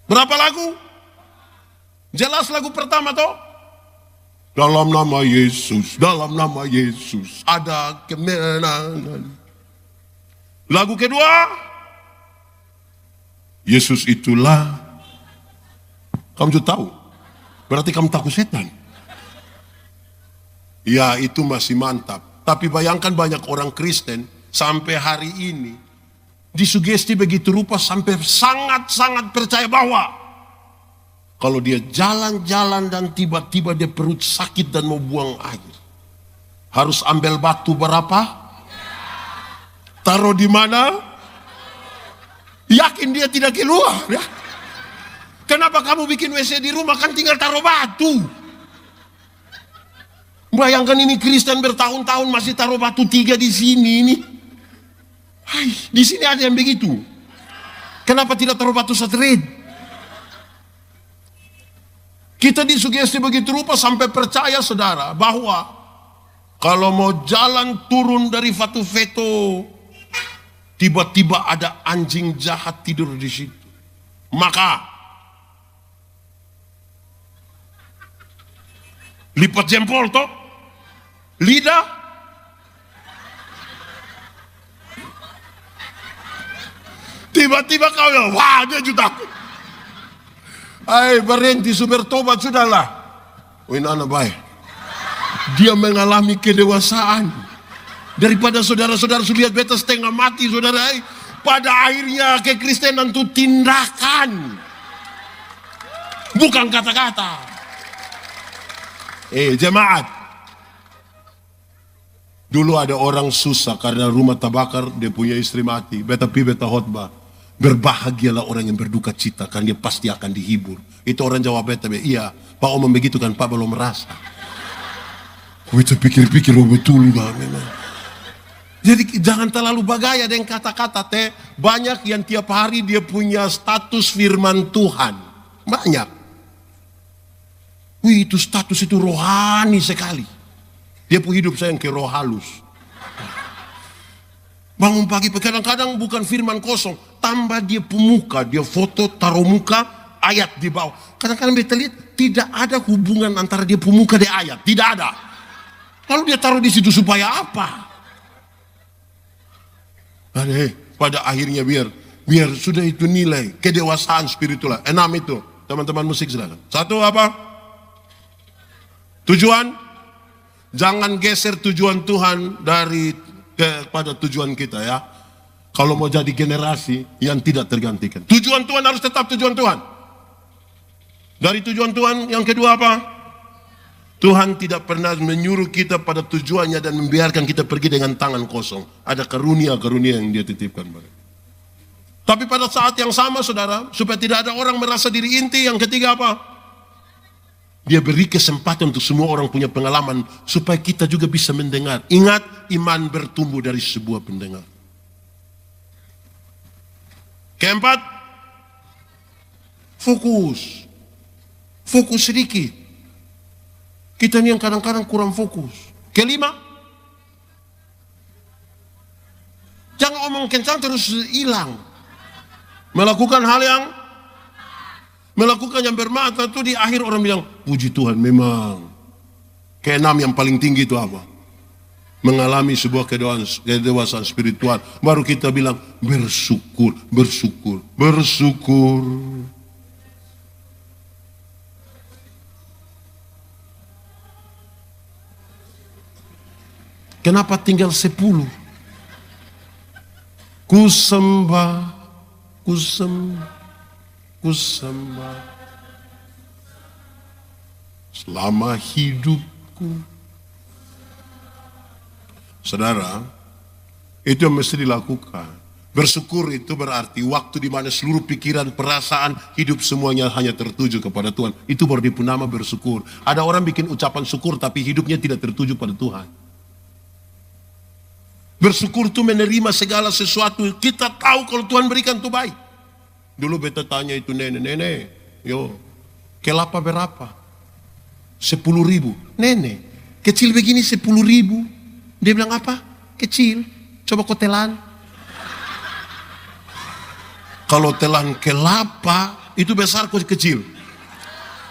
Berapa lagu? Jelas lagu pertama toh? Dalam nama Yesus, dalam nama Yesus, ada kemenangan. Lagu kedua, Yesus itulah. Kamu juga tahu, berarti kamu takut setan. Ya itu masih mantap. Tapi bayangkan banyak orang Kristen sampai hari ini disugesti begitu rupa sampai sangat-sangat percaya bahwa kalau dia jalan-jalan dan tiba-tiba dia perut sakit dan mau buang air, harus ambil batu berapa? Taruh di mana? Yakin dia tidak keluar ya? Kenapa kamu bikin WC di rumah, kan tinggal taruh batu. Bayangkan ini Kristen bertahun-tahun masih taruh batu 3 di sini ini. Hai, di sini ada yang begitu. Kenapa tidak taruh batu satelit? Kita disugesti begitu rupa sampai percaya saudara bahwa kalau mau jalan turun dari Fatu Veto, tiba-tiba ada anjing jahat tidur di situ. Maka lipat jempol toh, lidah, tiba-tiba kau ya, wah dia juga takut. Hai berhenti super tobat sudahlah. Win anak baik. Dia mengalami kedewasaan. Daripada saudara-saudara sudah lihat beta setengah mati saudara. Pada akhirnya kekristenan itu tindakan. Bukan kata-kata. Jemaat. Dulu ada orang susah karena rumah terbakar, dia punya istri mati. Beta khotbah. Berbahagialah orang yang berduka cita, kan dia pasti akan dihibur. Itu orang jawab beta, iya Pak Om begitu kan Pak belum merasa. Beta pikir-pikir betul gak memang. Jadi jangan terlalu bagaya dengan kata-kata teh. Banyak yang tiap hari dia punya status firman Tuhan. Banyak. Wih itu status itu rohani sekali. Dia pun hidup saya yang ke roh halus. Bangun pagi, kadang-kadang bukan firman kosong. Tambah dia pemuka, dia foto, taruh muka, ayat di bawah. Kadang-kadang kita lihat tidak ada hubungan antara dia pemuka dan ayat. Tidak ada. Lalu dia taruh di situ supaya apa? Pada akhirnya biar sudah itu nilai kedewasaan spiritual. 6 itu teman-teman musik silakan. 1 apa? Tujuan. Jangan geser tujuan Tuhan dari kepada tujuan kita ya. Kalau mau jadi generasi yang tidak tergantikan. Tujuan Tuhan harus tetap tujuan Tuhan. Dari tujuan Tuhan yang kedua apa? Tuhan tidak pernah menyuruh kita pada tujuannya dan membiarkan kita pergi dengan tangan kosong. Ada karunia-karunia yang dia titipkan. Tapi pada saat yang sama saudara, supaya tidak ada orang merasa diri inti, yang ketiga apa? Dia beri kesempatan untuk semua orang punya pengalaman, supaya kita juga bisa mendengar. Ingat, iman bertumbuh dari sebuah pendengar. Keempat, fokus. Fokus sedikit. Kita ini yang kadang-kadang kurang fokus. Kelima, jangan omong kencang terus hilang. Melakukan hal yang bermakna itu di akhir orang bilang, puji Tuhan memang. Keenam yang paling tinggi itu apa? Mengalami sebuah kedewasaan spiritual. Baru kita bilang bersyukur. Kenapa tinggal 10? Ku sembah. Selama hidupku. Saudara, itu yang mesti dilakukan. Bersyukur itu berarti waktu di mana seluruh pikiran, perasaan, hidup semuanya hanya tertuju kepada Tuhan. Itu baru dipunama bersyukur. Ada orang bikin ucapan syukur tapi hidupnya tidak tertuju pada Tuhan. Bersyukur itu menerima segala sesuatu. Kita tahu kalau Tuhan berikan itu baik. Dulu beta tanya itu nenek, kelapa berapa? 10.000. Nenek, kecil begini 10.000. Dia bilang apa? Kecil. Coba kau telan. Kalau telan kelapa itu besar kok kecil.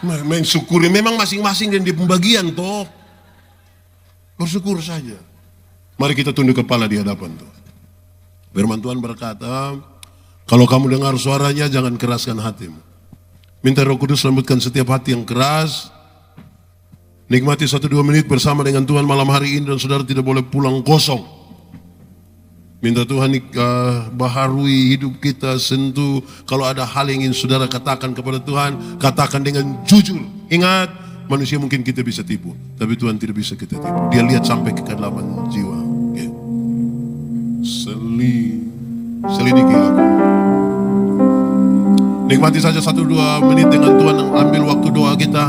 Mensyukuri memang masing-masing dan di pembagian toh. Bersyukur saja. Mari kita tunduk kepala di hadapan Tuhan. Firman Tuhan berkata, kalau kamu dengar suaranya jangan keraskan hatimu. Minta Roh Kudus lembutkan setiap hati yang keras. Nikmati 1-2 menit bersama dengan Tuhan malam hari ini dan saudara tidak boleh pulang kosong. Minta Tuhan baharui hidup kita, sentuh. Kalau ada hal yang ingin saudara katakan kepada Tuhan, katakan dengan jujur. Ingat, manusia mungkin kita bisa tipu, tapi Tuhan tidak bisa kita tipu. Dia lihat sampai ke kedalaman jiwa. Selidiki aku. Nikmati saja 1-2 menit dengan Tuhan. Ambil waktu doa kita.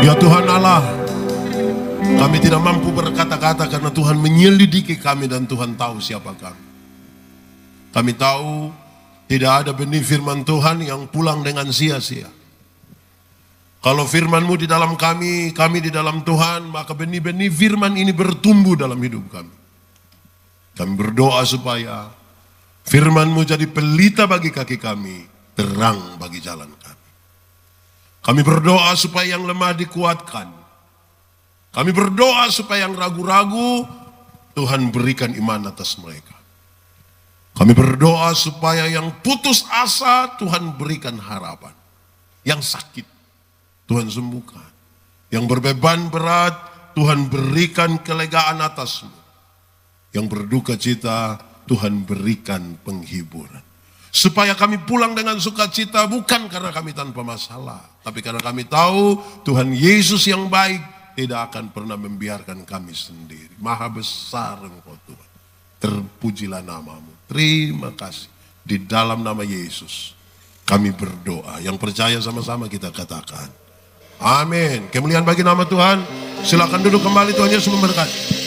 Ya Tuhan Allah, Kami tidak mampu berkata-kata karena Tuhan menyelidiki kami dan Tuhan tahu siapa kami. Kami tahu tidak ada benih firman Tuhan yang pulang dengan sia-sia. Kalau firman-Mu di dalam kami, kami di dalam Tuhan, maka benih-benih firman ini bertumbuh dalam hidup kami. Kami berdoa supaya firman-Mu jadi pelita bagi kaki kami, terang bagi jalan kami. Kami berdoa supaya yang lemah dikuatkan. Kami berdoa supaya yang ragu-ragu, Tuhan berikan iman atas mereka. Kami berdoa supaya yang putus asa, Tuhan berikan harapan. Yang sakit, Tuhan sembuhkan. Yang berbeban berat, Tuhan berikan kelegaan atasmu. Yang berduka cita, Tuhan berikan penghiburan. Supaya kami pulang dengan sukacita bukan karena kami tanpa masalah. Tapi karena kami tahu Tuhan Yesus yang baik tidak akan pernah membiarkan kami sendiri. Maha besar Engkau Tuhan. Terpujilah namamu. Terima kasih. Di dalam nama Yesus kami berdoa. Yang percaya sama-sama kita katakan. Amin. Kemuliaan bagi nama Tuhan. Silakan duduk kembali, Tuhan Yesus memberkati.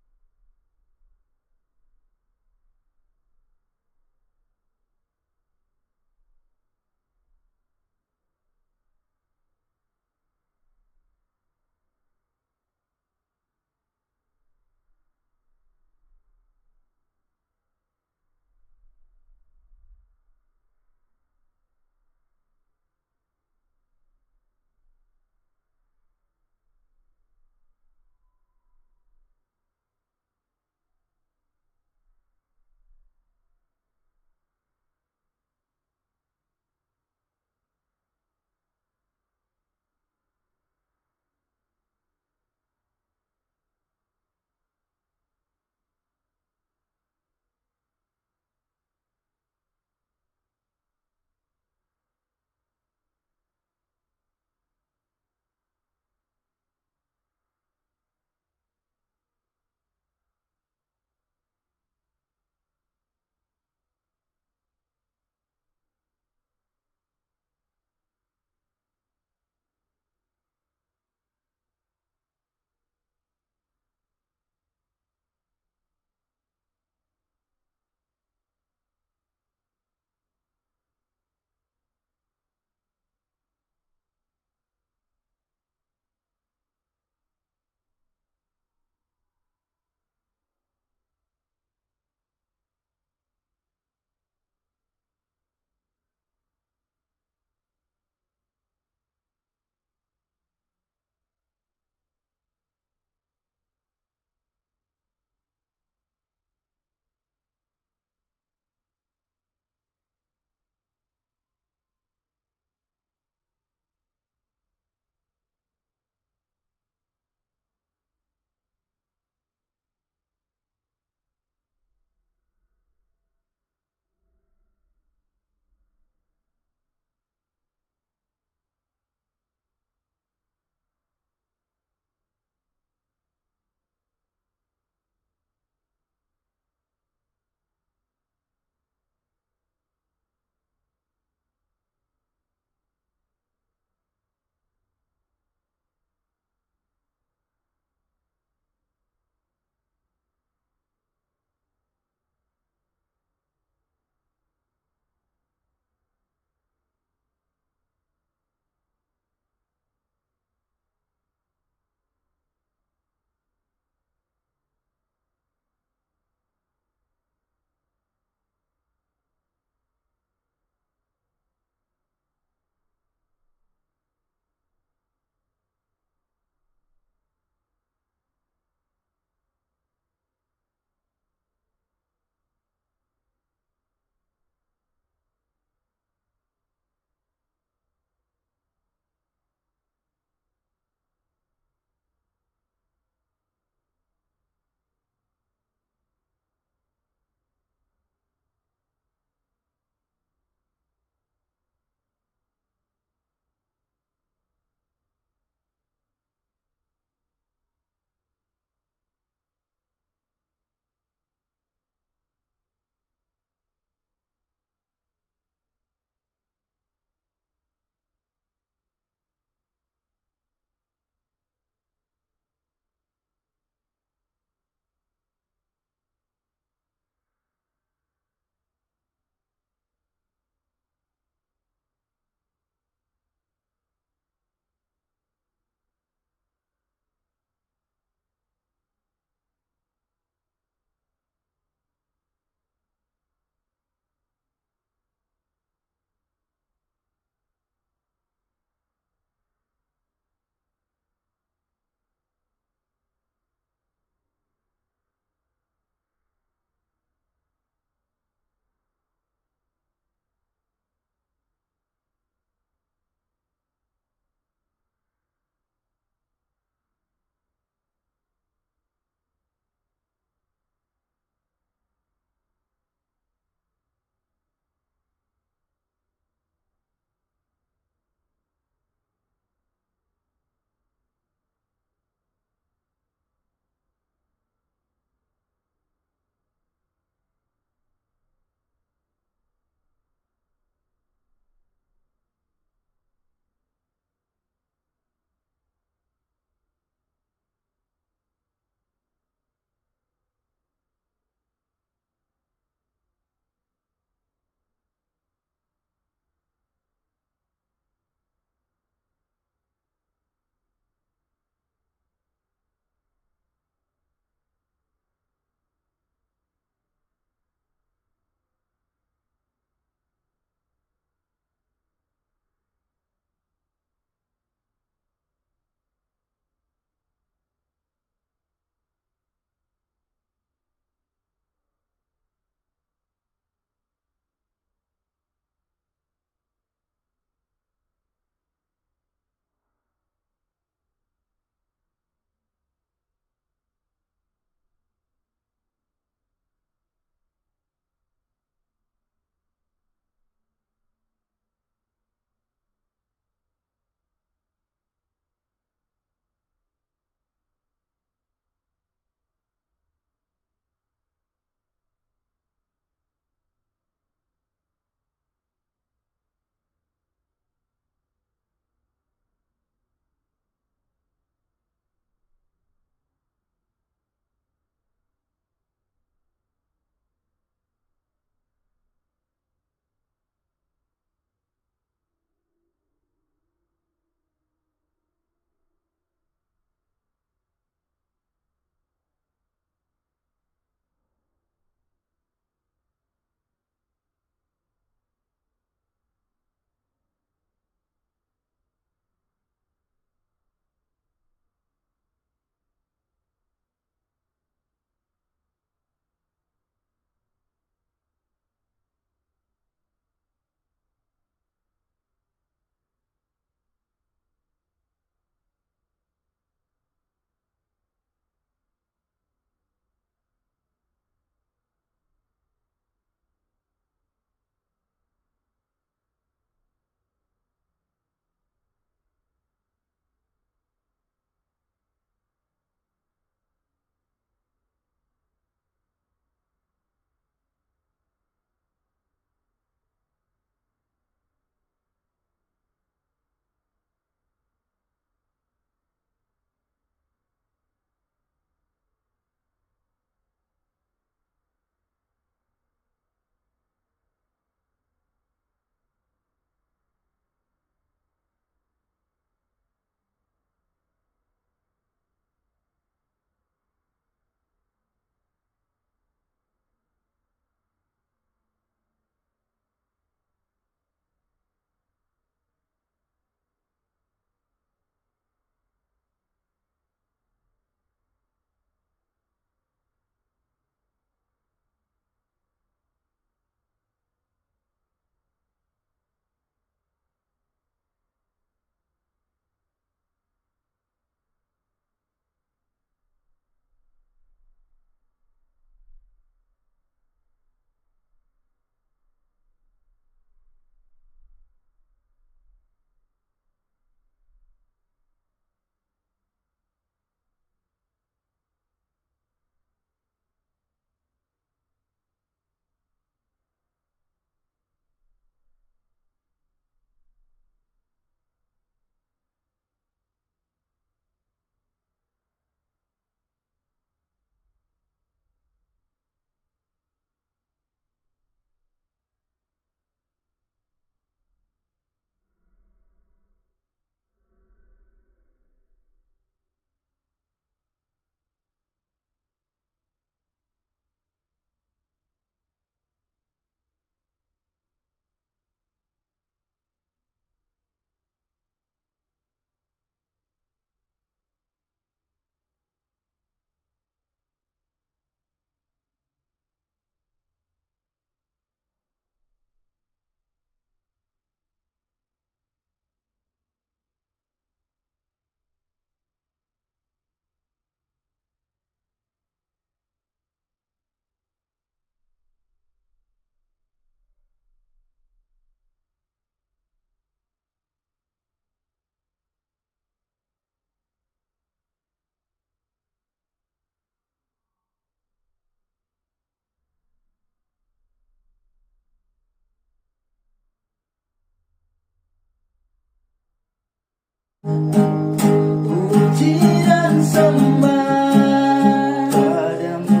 Puji dan sembah padamu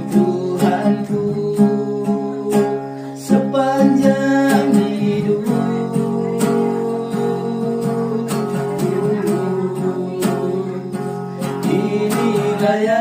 Tuhanku sepanjang hidup. Inilah yang